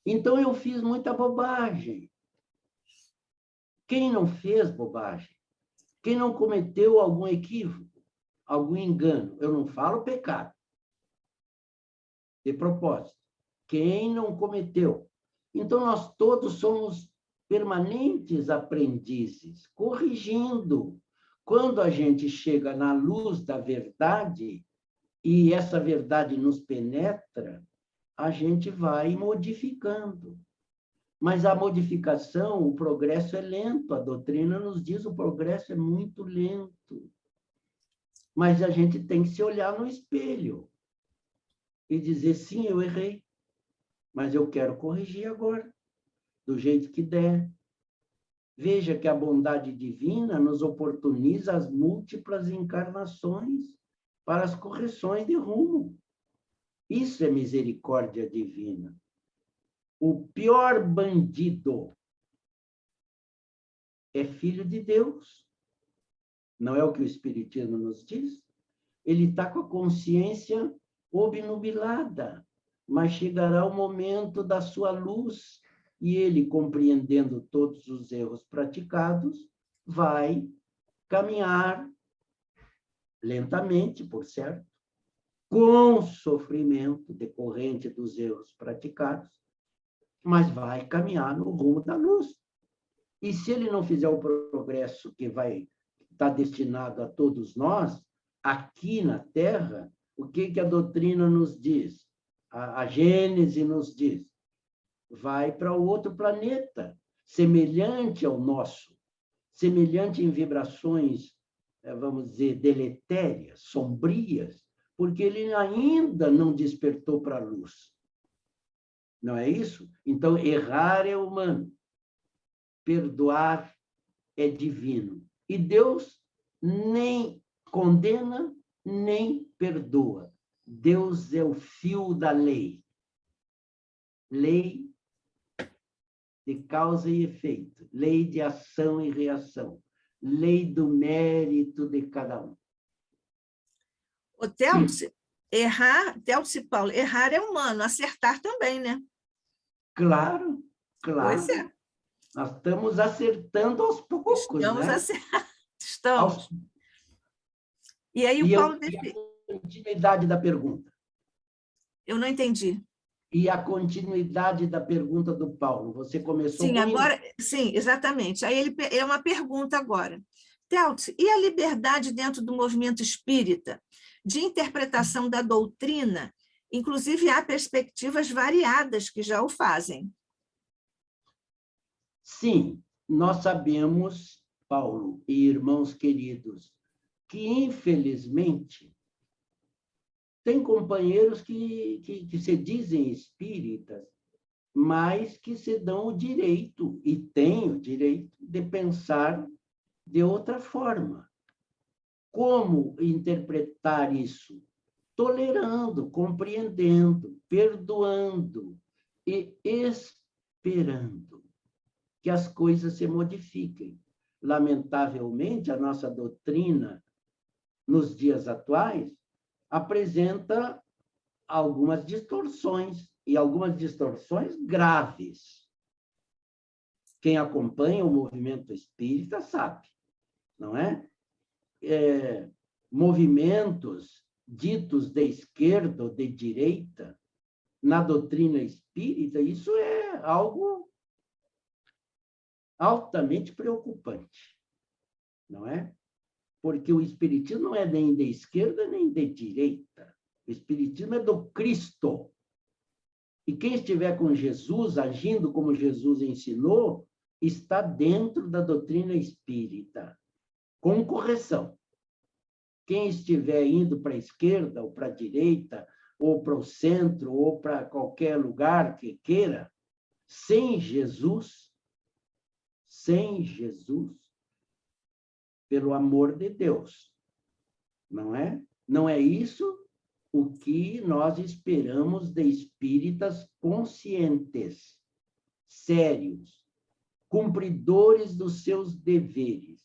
Então, eu fiz muita bobagem. Quem não fez bobagem? Quem não cometeu algum equívoco, algum engano? Eu não falo pecado, de propósito. Quem não cometeu? Então, nós todos somos permanentes aprendizes, corrigindo. Quando a gente chega na luz da verdade, e essa verdade nos penetra, a gente vai modificando. Mas a modificação, o progresso é lento. A doutrina nos diz que o progresso é muito lento. Mas a gente tem que se olhar no espelho e dizer, sim, eu errei, mas eu quero corrigir agora, do jeito que der. Veja que a bondade divina nos oportuniza as múltiplas encarnações para as correções de rumo. Isso é misericórdia divina. O pior bandido é filho de Deus. Não é o que o Espiritismo nos diz? Ele está com a consciência obnubilada, mas chegará o momento da sua luz e ele, compreendendo todos os erros praticados, vai caminhar lentamente, por certo, com sofrimento decorrente dos erros praticados, mas vai caminhar no rumo da luz. E se ele não fizer o progresso que vai estar destinado a todos nós, aqui na Terra, o que a doutrina nos diz? A Gênese nos diz, vai para outro planeta, semelhante ao nosso, semelhante em vibrações, vamos dizer, deletérias, sombrias, porque ele ainda não despertou para a luz. Não é isso? Então, errar é humano, perdoar é divino. E Deus nem condena, nem perdoa. Deus é o fio da lei. Lei de causa e efeito, lei de ação e reação, lei do mérito de cada um. O Télcio Paulo, errar é humano, acertar também, né? Claro, claro. Pois é. Nós estamos acertando aos poucos, Estamos né? Estamos. E aí o Paulo... E a continuidade da pergunta? Eu não entendi. E a continuidade da pergunta do Paulo? Você começou sim, com agora, isso? sim, exatamente. Aí ele é uma pergunta agora. Télcio, e a liberdade dentro do movimento espírita de interpretação da doutrina? Inclusive, há perspectivas variadas que já o fazem. Sim, nós sabemos, Paulo e irmãos queridos, que, infelizmente, tem companheiros que se dizem espíritas, mas que se dão o direito, e têm o direito, de pensar de outra forma. Como interpretar isso? Tolerando, compreendendo, perdoando e esperando que as coisas se modifiquem. Lamentavelmente, a nossa doutrina, nos dias atuais, apresenta algumas distorções, e algumas distorções graves. Quem acompanha o movimento espírita sabe, não é? Movimentos ditos de esquerda ou de direita, na doutrina espírita, isso é algo altamente preocupante, não é? Porque o espiritismo não é nem de esquerda nem de direita. O espiritismo é do Cristo. E quem estiver com Jesus, agindo como Jesus ensinou, está dentro da doutrina espírita, com correção. Quem estiver indo para a esquerda ou para a direita, ou para o centro, ou para qualquer lugar que queira, sem Jesus, pelo amor de Deus, não é? Não é isso o que nós esperamos de espíritas conscientes, sérios, cumpridores dos seus deveres.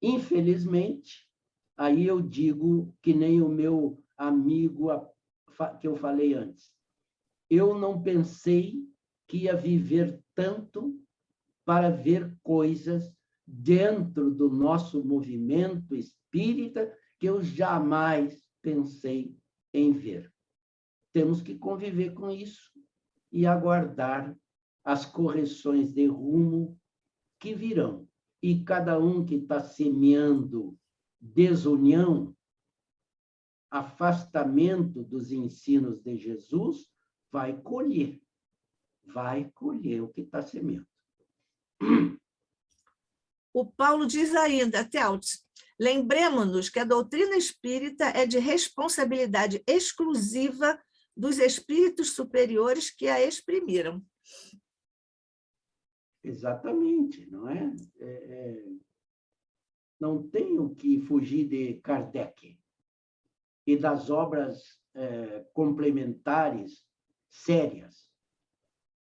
Infelizmente, aí eu digo que nem o meu amigo que eu falei antes. Eu não pensei que ia viver tanto para ver coisas dentro do nosso movimento espírita que eu jamais pensei em ver. Temos que conviver com isso e aguardar as correções de rumo que virão. E cada um que está semeando desunião, afastamento dos ensinos de Jesus, vai colher o que está semeando. O Paulo diz ainda, Teltz, lembremos-nos que a doutrina espírita é de responsabilidade exclusiva dos espíritos superiores que a exprimiram. Exatamente, não é? Não tenho que fugir de Kardec e das obras complementares sérias,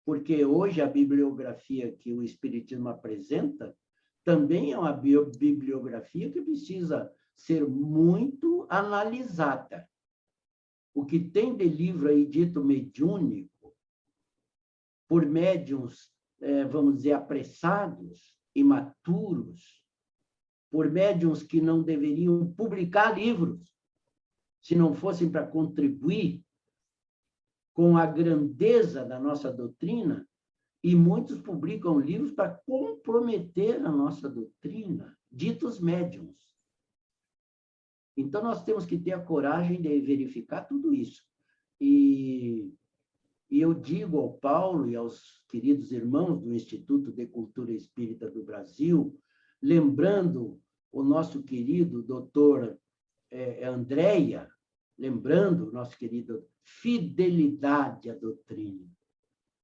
porque hoje a bibliografia que o Espiritismo apresenta também é uma bibliografia que precisa ser muito analisada. O que tem de livro aí dito mediúnico, por médiuns, vamos dizer, apressados, imaturos, por médiuns que não deveriam publicar livros, se não fossem para contribuir com a grandeza da nossa doutrina, e muitos publicam livros para comprometer a nossa doutrina, ditos médiuns. Então, nós temos que ter a coragem de verificar tudo isso. E eu digo ao Paulo e aos queridos irmãos do Instituto de Cultura Espírita do Brasil, lembrando o nosso querido doutor Andréia, lembrando o nosso querido fidelidade à doutrina,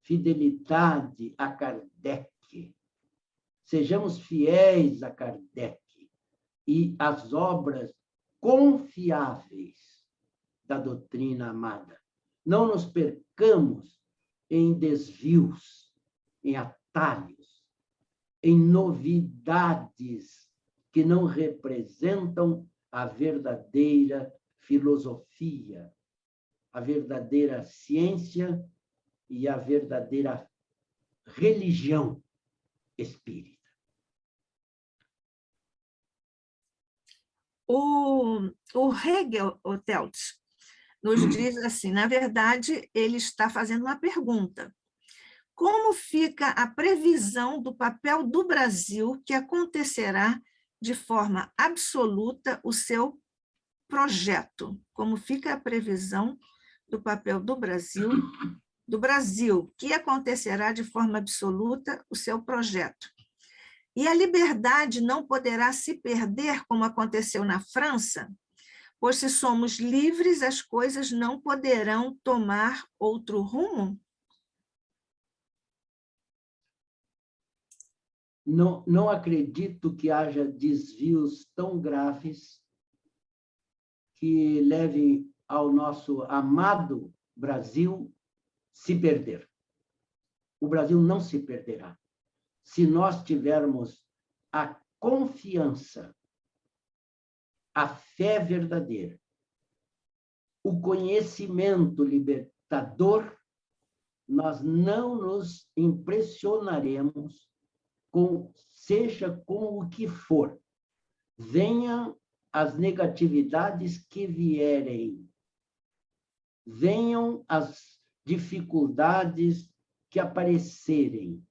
fidelidade a Kardec. Sejamos fiéis a Kardec e às obras confiáveis da doutrina amada. Não nos percamos em desvios, em atalhos, em novidades que não representam a verdadeira filosofia, a verdadeira ciência e a verdadeira religião espírita. O Hegel, o Teltz, nos diz assim, na verdade, ele está fazendo uma pergunta. Como fica a previsão do papel do Brasil que acontecerá de forma absoluta o seu projeto? Como fica a previsão do papel do Brasil, que acontecerá de forma absoluta o seu projeto? E a liberdade não poderá se perder, como aconteceu na França, pois se somos livres, as coisas não poderão tomar outro rumo? Não acredito que haja desvios tão graves que levem ao nosso amado Brasil se perder. O Brasil não se perderá. Se nós tivermos a confiança, a fé verdadeira, o conhecimento libertador, nós não nos impressionaremos seja com o que for. Venham as negatividades que vierem, venham as dificuldades que aparecerem.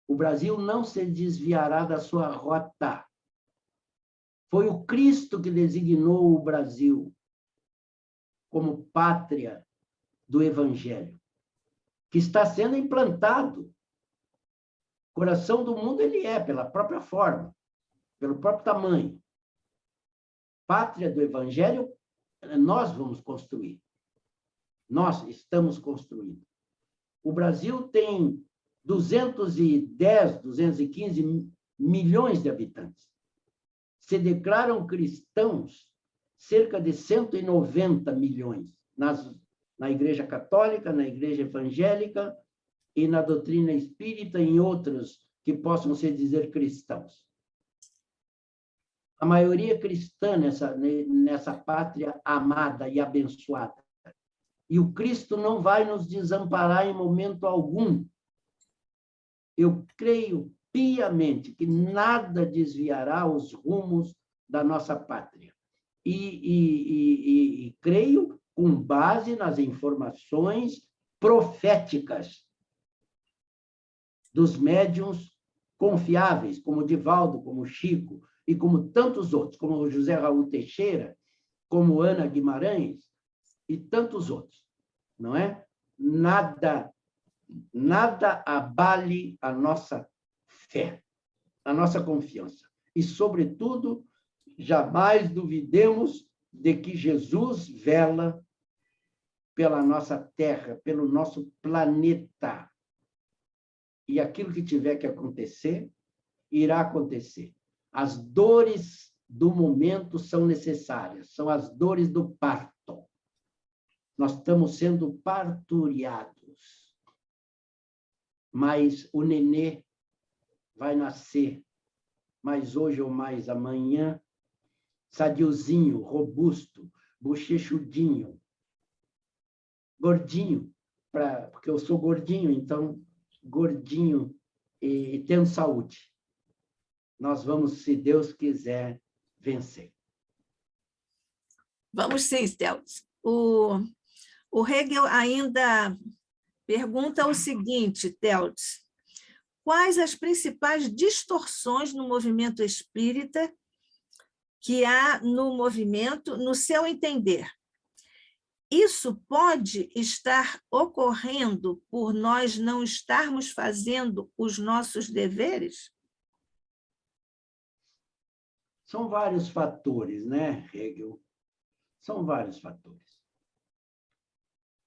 O Brasil não se desviará da sua rota. Foi o Cristo que designou o Brasil como pátria do Evangelho, que está sendo implantado. O coração do mundo ele é, pela própria forma, pelo próprio tamanho. Pátria do Evangelho, nós vamos construir. Nós estamos construindo. O Brasil tem 210, 215 milhões de habitantes. Se declaram cristãos cerca de 190 milhões na Igreja Católica, na Igreja Evangélica e na doutrina espírita e em outros que possam se dizer cristãos. A maioria cristã nessa pátria amada e abençoada. E o Cristo não vai nos desamparar em momento algum. Eu creio piamente que nada desviará os rumos da nossa pátria. E creio com base nas informações proféticas dos médiuns confiáveis, como Divaldo, como Chico, e como tantos outros, como José Raul Teixeira, como Ana Guimarães, e tantos outros, não é? Nada abale a nossa fé, a nossa confiança. E, sobretudo, jamais duvidemos de que Jesus vela pela nossa terra, pelo nosso planeta. E aquilo que tiver que acontecer, irá acontecer. As dores do momento são necessárias, são as dores do parto. Nós estamos sendo parturiados. Mas o nenê vai nascer, mais hoje ou mais amanhã, sadiozinho, robusto, bochechudinho, gordinho, porque eu sou gordinho, então, gordinho e tendo saúde. Nós vamos, se Deus quiser, vencer. Vamos sim, Stelz. O Hegel ainda pergunta o seguinte, Teltz: quais as principais distorções no movimento espírita que há no movimento, no seu entender? Isso pode estar ocorrendo por nós não estarmos fazendo os nossos deveres? São vários fatores, né, Hegel? São vários fatores.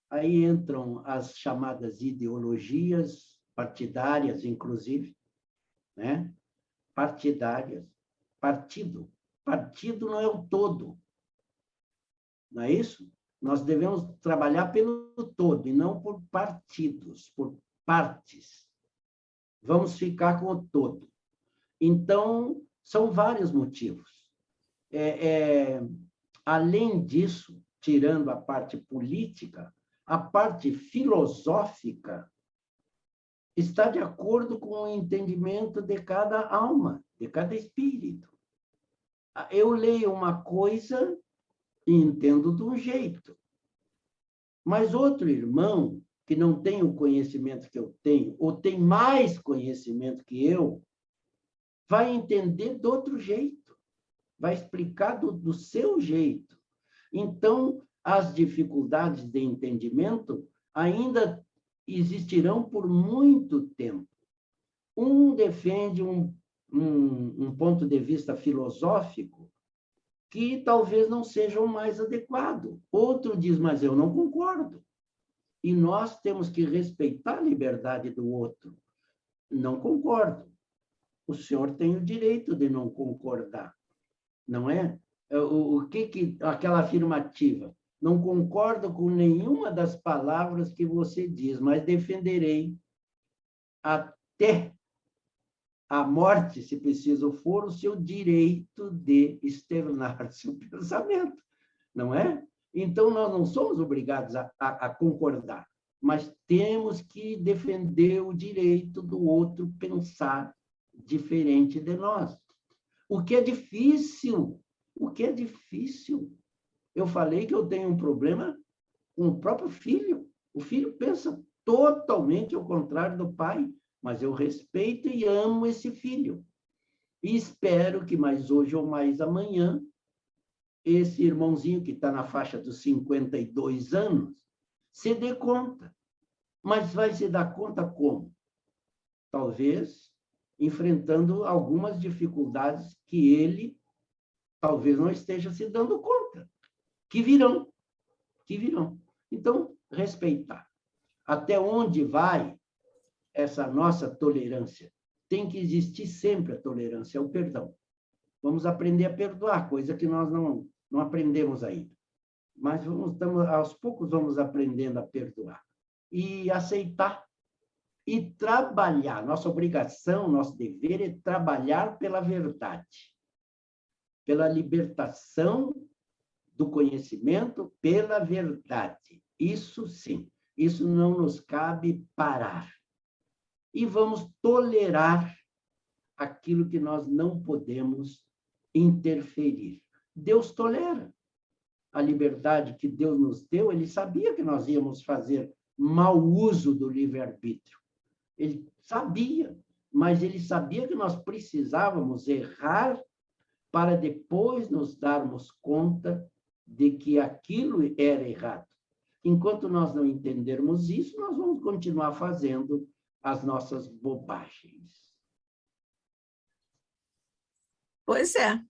Aí entram as chamadas ideologias partidárias, inclusive, né? Partidárias. Partido. Partido não é o todo. Não é isso? Nós devemos trabalhar pelo todo e não por partidos, por partes. Vamos ficar com o todo. Então, são vários motivos. Além disso, tirando a parte política, a parte filosófica está de acordo com o entendimento de cada alma, de cada espírito. Eu leio uma coisa e entendo de um jeito. Mas outro irmão, que não tem o conhecimento que eu tenho, ou tem mais conhecimento que eu, vai entender de outro jeito, vai explicar do seu jeito. Então, as dificuldades de entendimento ainda existirão por muito tempo. Um defende um ponto de vista filosófico que talvez não seja o mais adequado. Outro diz, mas eu não concordo. E nós temos que respeitar a liberdade do outro. Não concordo. O senhor tem o direito de não concordar, não é? Aquela afirmativa? Não concordo com nenhuma das palavras que você diz, mas defenderei até a morte, se preciso for, o seu direito de externar seu pensamento, não é? Então, nós não somos obrigados a concordar, mas temos que defender o direito do outro pensar diferente de nós. O que é difícil, Eu falei que eu tenho um problema com o próprio filho. O filho pensa totalmente ao contrário do pai, mas eu respeito e amo esse filho. E espero que mais hoje ou mais amanhã, esse irmãozinho que está na faixa dos 52 anos, se dê conta. Mas vai se dar conta como? Talvez enfrentando algumas dificuldades que ele talvez não esteja se dando conta, que virão. Então, respeitar. Até onde vai essa nossa tolerância? Tem que existir sempre a tolerância, o perdão. Vamos aprender a perdoar, coisa que nós não aprendemos ainda. Mas aos poucos vamos aprendendo a perdoar. E aceitar. E trabalhar. Nossa obrigação, nosso dever é trabalhar pela verdade. Pela libertação do conhecimento, pela verdade. Isso sim. Isso não nos cabe parar. E vamos tolerar aquilo que nós não podemos interferir. Deus tolera a liberdade que Deus nos deu. Ele sabia que nós íamos fazer mau uso do livre-arbítrio. Ele sabia, mas ele sabia que nós precisávamos errar para depois nos darmos conta de que aquilo era errado. Enquanto nós não entendermos isso, nós vamos continuar fazendo as nossas bobagens. Pois é.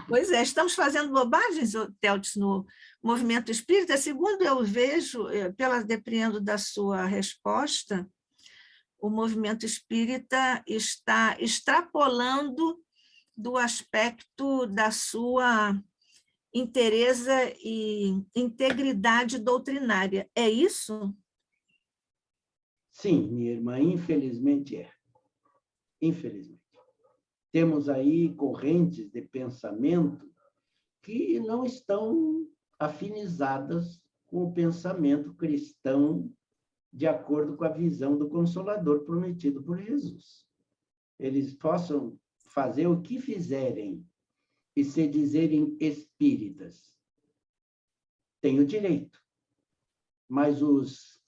Pois é, estamos fazendo bobagens, Theltes, no movimento espírita. Segundo eu vejo, depreendo da sua resposta, o movimento espírita está extrapolando do aspecto da sua inteireza e integridade doutrinária. É isso? Sim, minha irmã, infelizmente é. Infelizmente. Temos aí correntes de pensamento que não estão afinizadas com o pensamento cristão de acordo com a visão do Consolador prometido por Jesus. Eles possam fazer o que fizerem e se dizerem espíritas. Têm o direito. Mas os,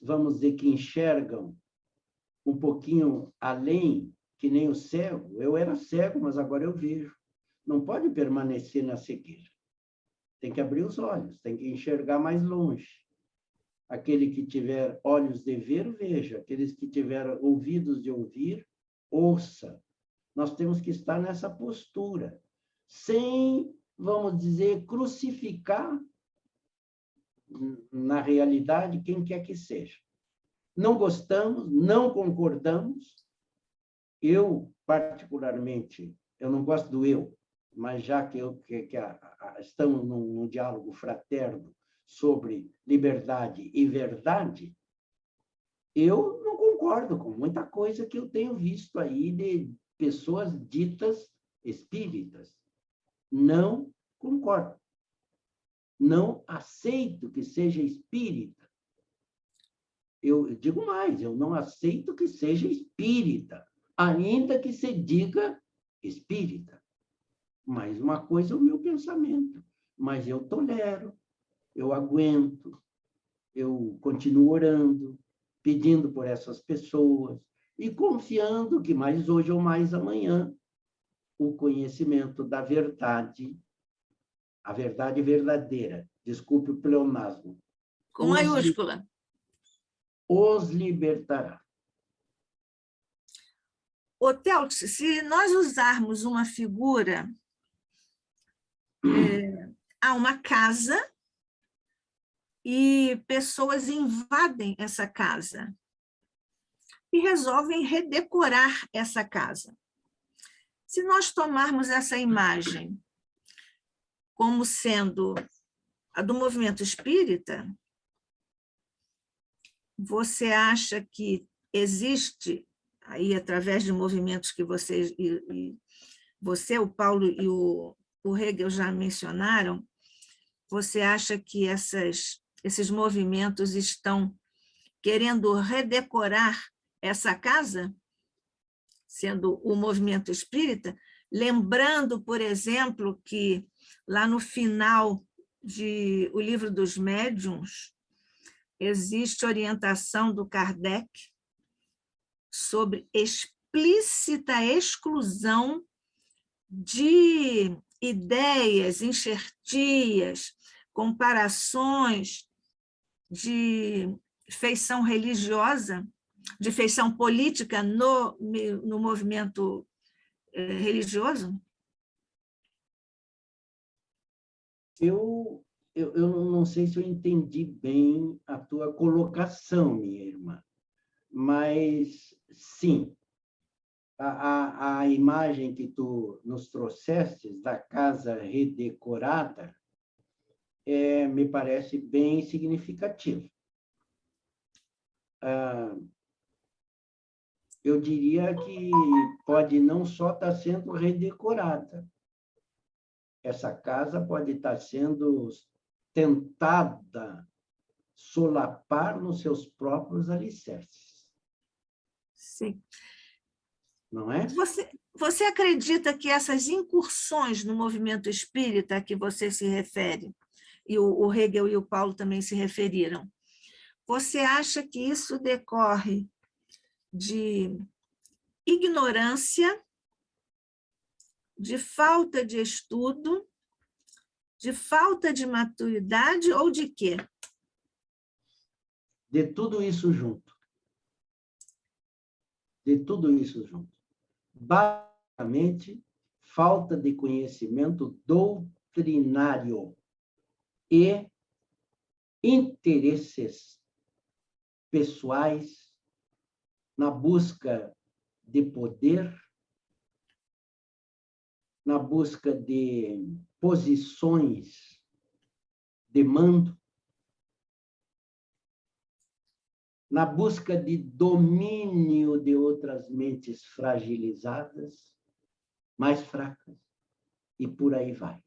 vamos dizer, que enxergam um pouquinho além, que nem o cego. Eu era cego, mas agora eu vejo. Não pode permanecer na cegueira. Tem que abrir os olhos, tem que enxergar mais longe. Aquele que tiver olhos de ver, veja. Aqueles que tiver ouvidos de ouvir, ouça. Nós temos que estar nessa postura, sem, vamos dizer, crucificar na realidade quem quer que seja. Não gostamos, não concordamos. Eu, particularmente, eu não gosto do eu, mas já que estamos num diálogo fraterno sobre liberdade e verdade, eu não concordo com muita coisa que eu tenho visto aí de pessoas ditas espíritas. Não concordo. Não aceito que seja espírita. Eu digo mais, eu não aceito que seja espírita, ainda que se diga espírita. Mas uma coisa é o meu pensamento, mas eu tolero, eu aguento, eu continuo orando, pedindo por essas pessoas e confiando que mais hoje ou mais amanhã o conhecimento da verdade, a verdade verdadeira, desculpe o pleonasmo, com maiúscula, os libertará. Ô, Theltes, se nós usarmos uma figura, há uma casa e pessoas invadem essa casa e resolvem redecorar essa casa. Se nós tomarmos essa imagem como sendo a do movimento espírita, você acha que existe, aí através de movimentos que você, o Paulo e o Hegel já mencionaram, você acha que esses movimentos estão querendo redecorar essa casa, sendo o movimento espírita, lembrando, por exemplo, que lá no final de O Livro dos Médiuns, existe orientação do Kardec sobre explícita exclusão de ideias, enxertias, comparações de feição religiosa, de feição política no movimento religioso? Eu eu não sei se eu entendi bem a tua colocação, minha irmã, mas, sim, a imagem que tu nos trouxestes da casa redecorada me parece bem significativa. Eu diria que pode não só estar sendo redecorada, essa casa pode estar sendo tentada solapar nos seus próprios alicerces. Sim. Não é? Você acredita que essas incursões no movimento espírita a que você se refere, e o Hegel e o Paulo também se referiram, você acha que isso decorre de ignorância, de falta de estudo, de falta de maturidade ou de quê? De tudo isso junto. De tudo isso junto. Basicamente, falta de conhecimento doutrinário e interesses pessoais na busca de poder, na busca de posições de mando, na busca de domínio de outras mentes fragilizadas, mais fracas, e por aí vai.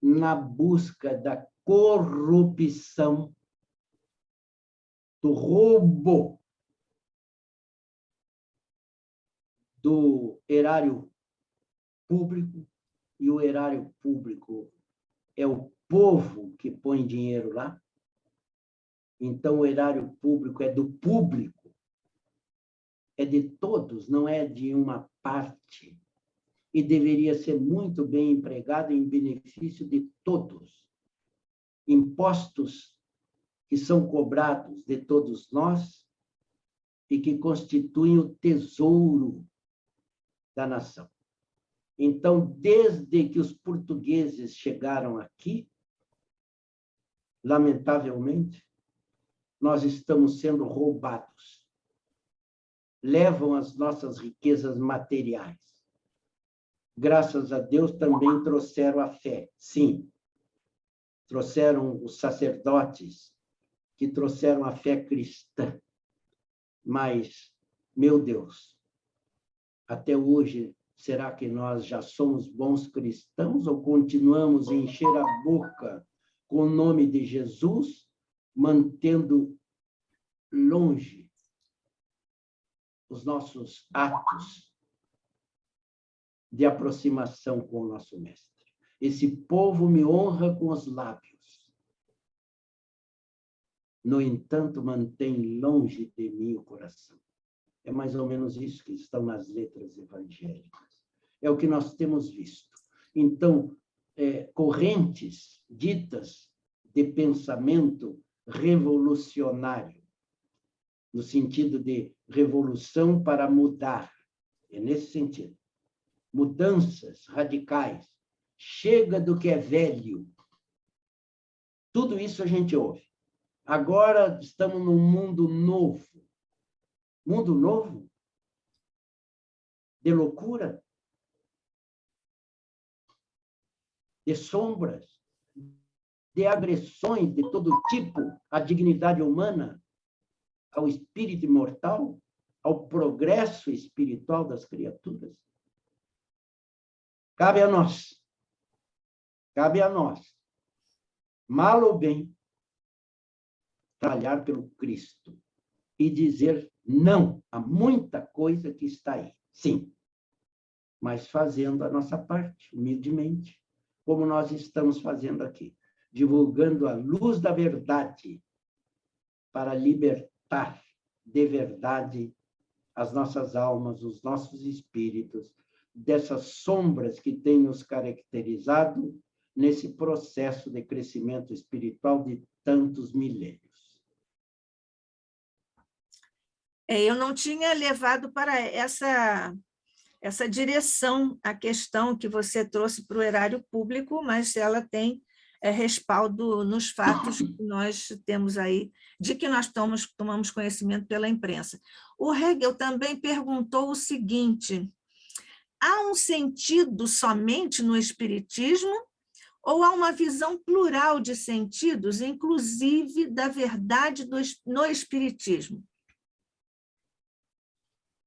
Na busca da corrupção, do roubo do erário público, e o erário público é o povo que põe dinheiro lá. Então, o erário público é do público, é de todos, não é de uma parte, e deveria ser muito bem empregado em benefício de todos. Impostos que são cobrados de todos nós e que constituem o tesouro da nação. Então, desde que os portugueses chegaram aqui, lamentavelmente, nós estamos sendo roubados. Levam as nossas riquezas materiais. Graças a Deus, também trouxeram a fé. Sim, trouxeram os sacerdotes, que trouxeram a fé cristã. Mas, meu Deus, até hoje, será que nós já somos bons cristãos ou continuamos a encher a boca com o nome de Jesus, mantendo longe os nossos atos de aproximação com o nosso Mestre? Esse povo me honra com os lábios. No entanto, mantém longe de mim o coração. É mais ou menos isso que estão nas letras evangélicas. É o que nós temos visto. Então, correntes ditas de pensamento revolucionário, no sentido de revolução para mudar, é nesse sentido. Mudanças radicais. Chega do que é velho. Tudo isso a gente ouve. Agora estamos num mundo novo. Mundo novo? De loucura? De sombras? De agressões de todo tipo à dignidade humana, ao espírito imortal, ao progresso espiritual das criaturas? Cabe a nós, mal ou bem, trabalhar pelo Cristo e dizer não a muita coisa que está aí. Sim, mas fazendo a nossa parte, humildemente, como nós estamos fazendo aqui, divulgando a luz da verdade para libertar de verdade as nossas almas, os nossos espíritos, dessas sombras que têm nos caracterizado nesse processo de crescimento espiritual de tantos milênios. Eu não tinha levado para essa direção a questão que você trouxe para o erário público, mas ela tem respaldo nos fatos que nós temos aí, de que nós tomamos conhecimento pela imprensa. O Hegel também perguntou o seguinte: há um sentido somente no espiritismo ou há uma visão plural de sentidos, inclusive da verdade no espiritismo?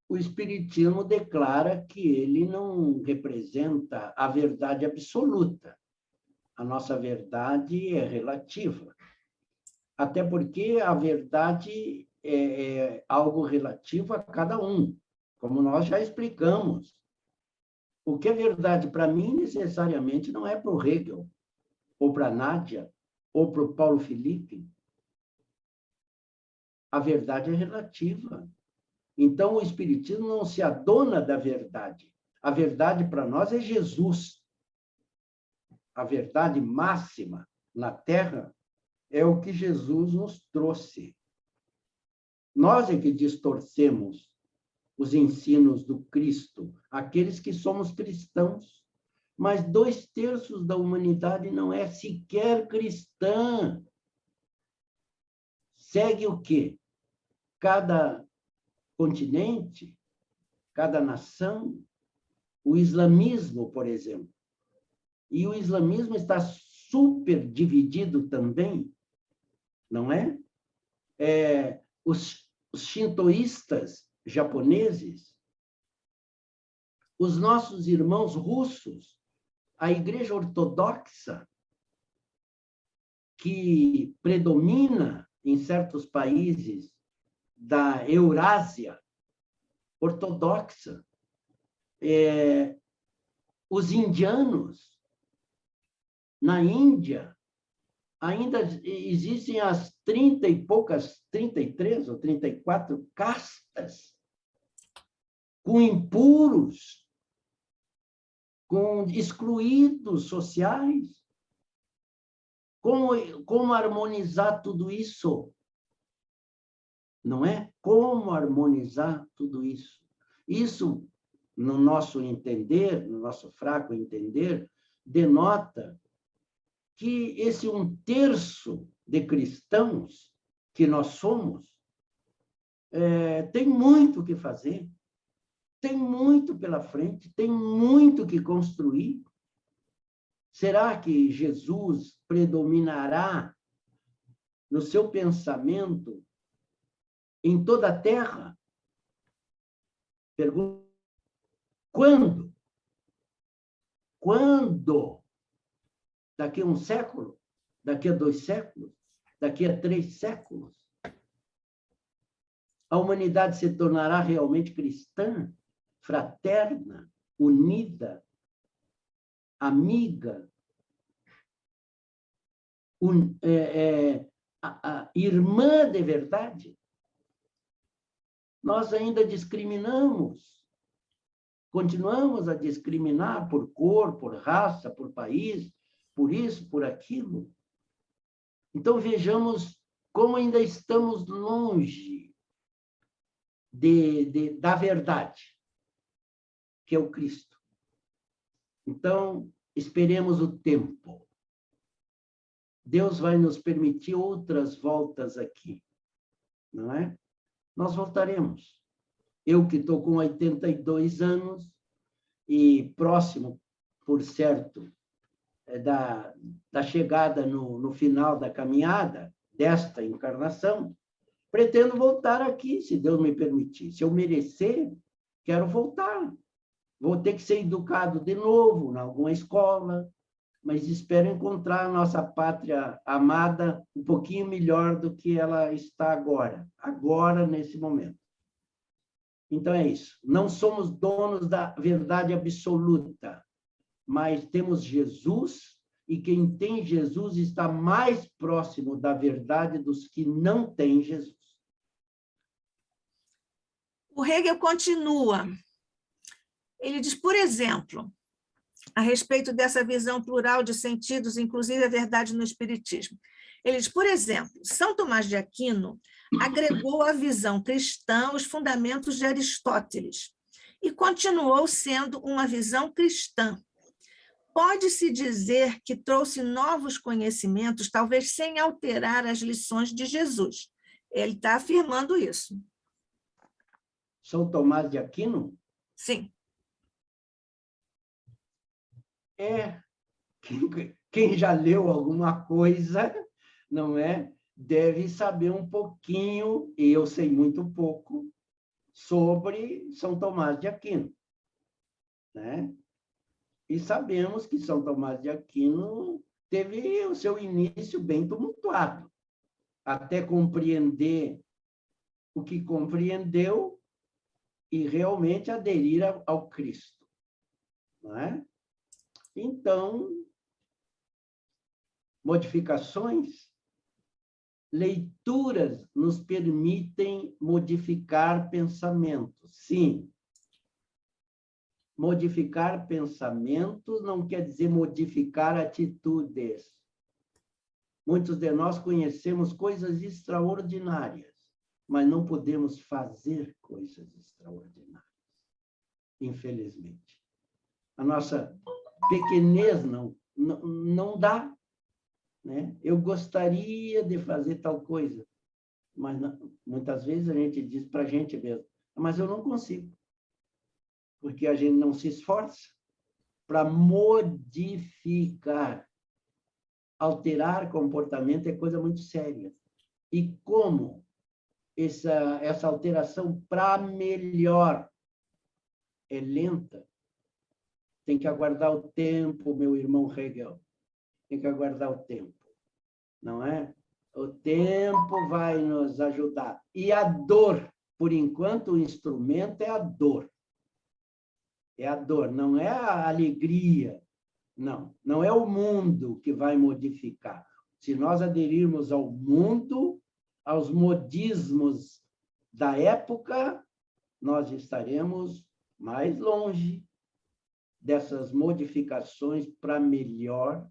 O espiritismo declara que ele não representa a verdade absoluta. A nossa verdade é relativa. Até porque a verdade é algo relativo a cada um, como nós já explicamos. O que é verdade para mim, necessariamente, não é para o Hegel, ou para a Nádia, ou para o Paulo Felipe. A verdade é relativa. Então, o espiritismo não se adona da verdade. A verdade para nós é Jesus. A verdade máxima na Terra é o que Jesus nos trouxe. Nós é que distorcemos os ensinos do Cristo, aqueles que somos cristãos. Mas 2/3 da humanidade não é sequer cristã. Segue o quê? Cada continente, cada nação, o islamismo, por exemplo. E o islamismo está super dividido também, não é? Os shintoístas japoneses, os nossos irmãos russos, a Igreja Ortodoxa, que predomina em certos países da Eurásia ortodoxa, os indianos, na Índia, ainda existem as 30 e poucas, 33 ou 34 castas, com impuros, com excluídos sociais. Como harmonizar tudo isso? Não é? Como harmonizar tudo isso? Isso, no nosso entender, no nosso fraco entender, denota que esse 1/3 de cristãos que nós somos tem muito o que fazer, tem muito pela frente, tem muito que construir. Será que Jesus predominará no seu pensamento em toda a Terra? Pergunta: quando? Quando? Daqui a 1 século? Daqui a 2 séculos? Daqui a 3 séculos? A humanidade se tornará realmente cristã, fraterna, unida, amiga, irmã de verdade? Nós ainda discriminamos, continuamos a discriminar por cor, por raça, por país, por isso, por aquilo. Então, vejamos como ainda estamos longe da verdade, que é o Cristo. Então, esperemos o tempo. Deus vai nos permitir outras voltas aqui, não é? Nós voltaremos. Eu que estou com 82 anos e próximo, por certo, da chegada no final da caminhada desta encarnação, pretendo voltar aqui, se Deus me permitir. Se eu merecer, quero voltar. Vou ter que ser educado de novo em alguma escola, mas espero encontrar a nossa pátria amada um pouquinho melhor do que ela está agora, nesse momento. Então, é isso. Não somos donos da verdade absoluta, mas temos Jesus, e quem tem Jesus está mais próximo da verdade dos que não têm Jesus. O Hegel continua. Ele diz, por exemplo, a respeito dessa visão plural de sentidos, inclusive a verdade no Espiritismo. Ele diz, por exemplo, São Tomás de Aquino agregou à visão cristã os fundamentos de Aristóteles e continuou sendo uma visão cristã. Pode-se dizer que trouxe novos conhecimentos, talvez sem alterar as lições de Jesus. Ele está afirmando isso. São Tomás de Aquino? Sim. Quem já leu alguma coisa, não é? Deve saber um pouquinho, e eu sei muito pouco, sobre São Tomás de Aquino, né? E sabemos que São Tomás de Aquino teve o seu início bem tumultuado, até compreender o que compreendeu e realmente aderir ao Cristo, não é? Então, modificações, leituras nos permitem modificar pensamentos, sim. Modificar pensamentos não quer dizer modificar atitudes. Muitos de nós conhecemos coisas extraordinárias, mas não podemos fazer coisas extraordinárias, infelizmente. A nossa pequenez não dá, né? Eu gostaria de fazer tal coisa, mas muitas vezes a gente diz para a gente mesmo, mas eu não consigo, porque a gente não se esforça para modificar. Alterar comportamento é coisa muito séria. E como essa alteração para melhor é lenta, tem que aguardar o tempo, meu irmão Hegel. Tem que aguardar o tempo, não é? O tempo vai nos ajudar. E a dor, por enquanto, o instrumento é a dor. É a dor, não é a alegria. Não é o mundo que vai modificar. Se nós aderirmos ao mundo, aos modismos da época, nós estaremos mais longe dessas modificações para melhor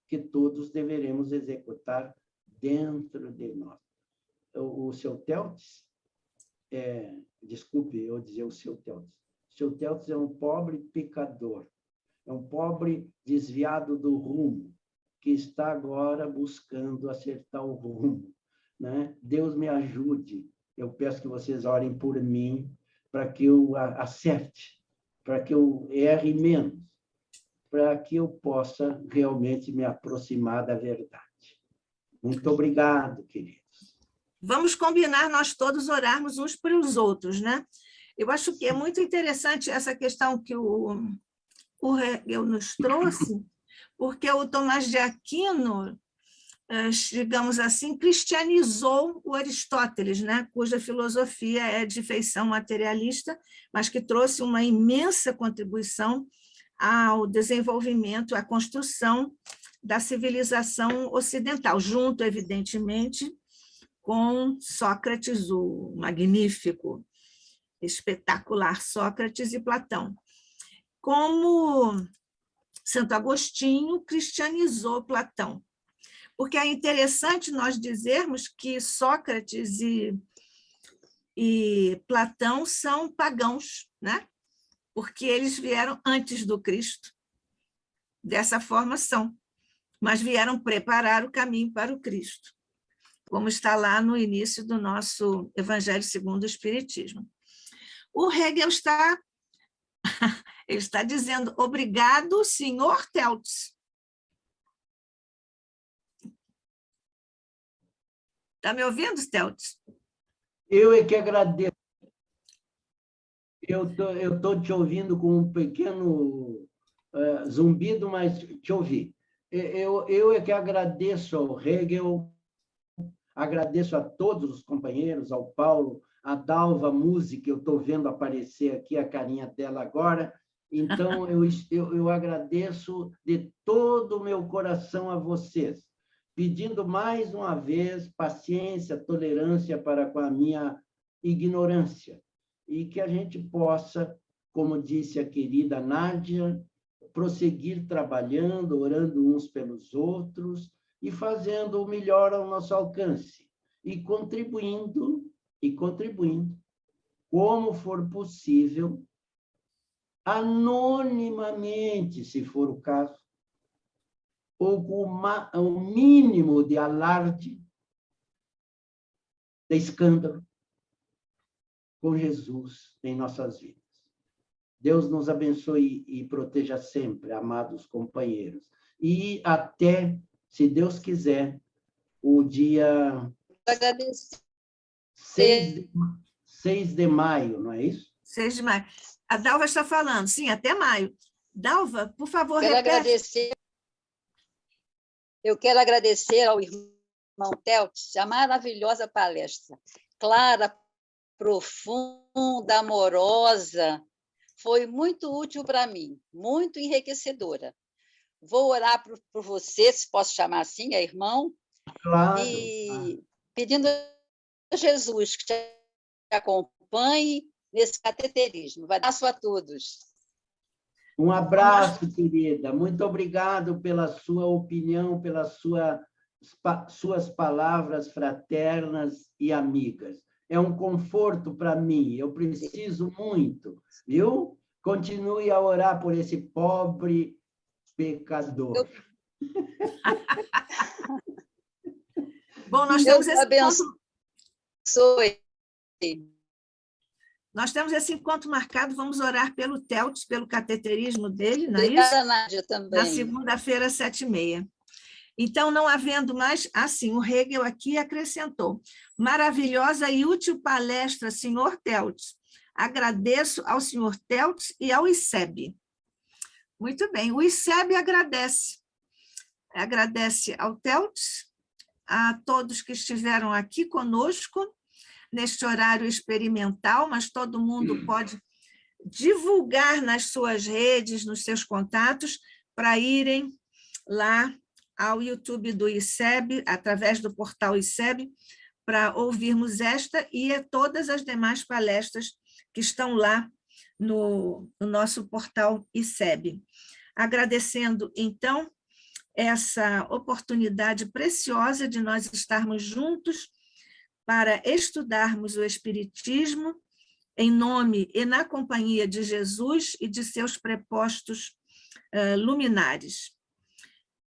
que todos deveremos executar dentro de nós. O seu Teltz, desculpe eu dizer o seu Teltz é um pobre pecador, é um pobre desviado do rumo, que está agora buscando acertar o rumo, né? Deus me ajude. Eu peço que vocês orem por mim, para que eu acerte, para que eu erre menos, para que eu possa realmente me aproximar da verdade. Muito obrigado, queridos. Vamos combinar nós todos orarmos uns para os outros, né? Eu acho que é muito interessante essa questão que o Hegel nos trouxe, porque o Tomás de Aquino, digamos assim, cristianizou o Aristóteles, né? Cuja filosofia é de feição materialista, mas que trouxe uma imensa contribuição ao desenvolvimento, à construção da civilização ocidental, junto, evidentemente, com Sócrates, o magnífico, espetacular Sócrates e Platão. Como Santo Agostinho cristianizou Platão. Porque é interessante nós dizermos que Sócrates e Platão são pagãos, né? Porque eles vieram antes do Cristo. Dessa forma são, mas vieram preparar o caminho para o Cristo, como está lá no início do nosso Evangelho segundo o Espiritismo. O Hegel ele está dizendo, obrigado, senhor Teltz. Está me ouvindo, Teltz? Eu é que agradeço. Eu estou te ouvindo com um pequeno zumbido, mas te ouvi. Eu é que agradeço ao Hegel, agradeço a todos os companheiros, ao Paulo, a Dalva Música, eu estou vendo aparecer aqui a carinha dela agora. Então, eu agradeço de todo o meu coração a vocês, pedindo mais uma vez paciência, tolerância para com a minha ignorância, e que a gente possa, como disse a querida Nádia, prosseguir trabalhando, orando uns pelos outros e fazendo o melhor ao nosso alcance, e contribuindo, como for possível, anonimamente, se for o caso, ou com o mínimo de alarde, de escândalo, com Jesus em nossas vidas. Deus nos abençoe e proteja sempre, amados companheiros. E até, se Deus quiser, o dia 6 de maio, não é isso? 6 de maio. A Dalva está falando, sim, até maio. Dalva, por favor, repete. Eu quero agradecer ao irmão Teltz a maravilhosa palestra. Clara, profunda, amorosa. Foi muito útil para mim, muito enriquecedora. Vou orar por você, se posso chamar assim, irmão, claro, e pedindo a Jesus que te acompanhe nesse cateterismo. Vai dar a todos. Um abraço, querida. Muito obrigado pela sua opinião, pelas suas palavras fraternas e amigas. É um conforto para mim, eu preciso muito, viu? Continue a orar por esse pobre pecador. Bom, nós temos esse encontro... Nós temos esse encontro marcado, vamos orar pelo Teltz, pelo cateterismo dele, não é isso? Obrigada, Nádia, também. Na segunda-feira, 7h30. Então, não havendo mais... Assim, o Hegel aqui acrescentou. Maravilhosa e útil palestra, senhor Teltz. Agradeço ao senhor Teltz e ao ICEB. Muito bem, o ICEB agradece. Agradece ao Teltz, a todos que estiveram aqui conosco, neste horário experimental, mas todo mundo pode divulgar nas suas redes, nos seus contatos, para irem lá ao YouTube do ICEB, através do portal ICEB, para ouvirmos esta e todas as demais palestras que estão lá no nosso portal ICEB. Agradecendo, então, essa oportunidade preciosa de nós estarmos juntos para estudarmos o Espiritismo em nome e na companhia de Jesus e de seus prepostos luminares.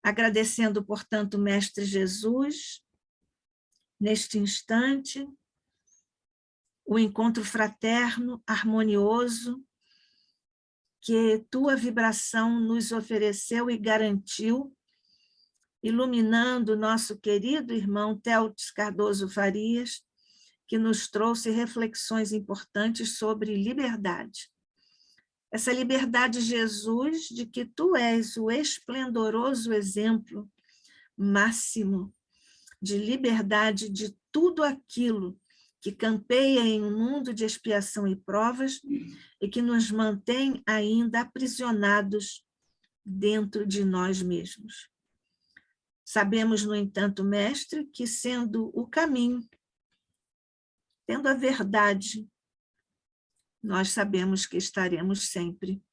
Agradecendo, portanto, o Mestre Jesus, neste instante, o encontro fraterno, harmonioso, que tua vibração nos ofereceu e garantiu, iluminando o nosso querido irmão Teltz Cardoso Farias, que nos trouxe reflexões importantes sobre liberdade. Essa liberdade, Jesus, de que tu és o esplendoroso exemplo máximo de liberdade de tudo aquilo que campeia em um mundo de expiação e provas e que nos mantém ainda aprisionados dentro de nós mesmos. Sabemos, no entanto, mestre, que sendo o caminho, tendo a verdade, nós sabemos que estaremos sempre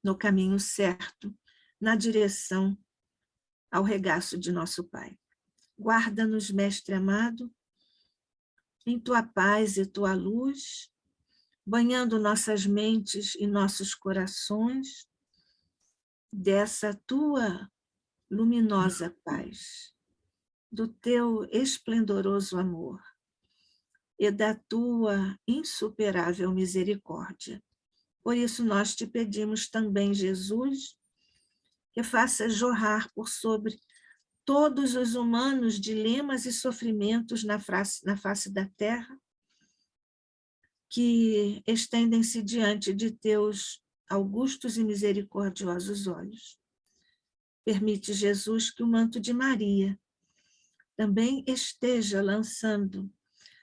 no caminho certo, na direção ao regaço de nosso Pai. Guarda-nos, mestre amado, em tua paz e tua luz, banhando nossas mentes e nossos corações dessa tua luminosa paz, do teu esplendoroso amor e da tua insuperável misericórdia. Por isso nós te pedimos também, Jesus, que faça jorrar por sobre todos os humanos dilemas e sofrimentos na face da terra, que estendem-se diante de teus augustos e misericordiosos olhos. Permite, Jesus, que o manto de Maria também esteja lançando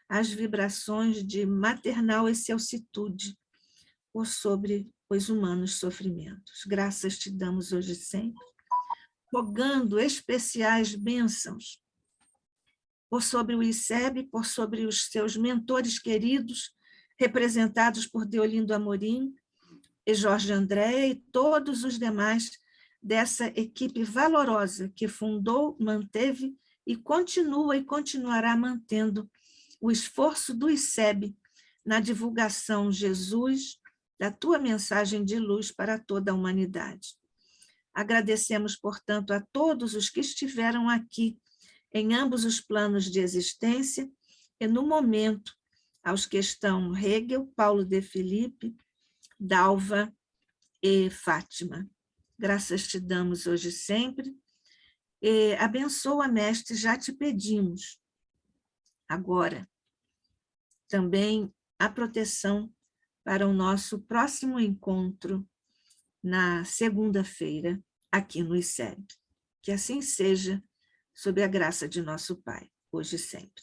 as vibrações de maternal excelsitude por sobre os humanos sofrimentos. Graças te damos hoje e sempre, rogando especiais bênçãos por sobre o ICEB, por sobre os seus mentores queridos, representados por Deolindo Amorim e Jorge André e todos os demais dessa equipe valorosa que fundou, manteve e continua e continuará mantendo o esforço do ICEB na divulgação Jesus, da tua mensagem de luz para toda a humanidade. Agradecemos, portanto, a todos os que estiveram aqui em ambos os planos de existência e, no momento, aos que estão Hegel, Paulo de Filipe, Dalva e Fátima. Graças te damos hoje e sempre. E abençoa, mestre, já te pedimos. Agora, também a proteção para o nosso próximo encontro na segunda-feira, aqui no ICEB. Que assim seja, sob a graça de nosso Pai, hoje e sempre.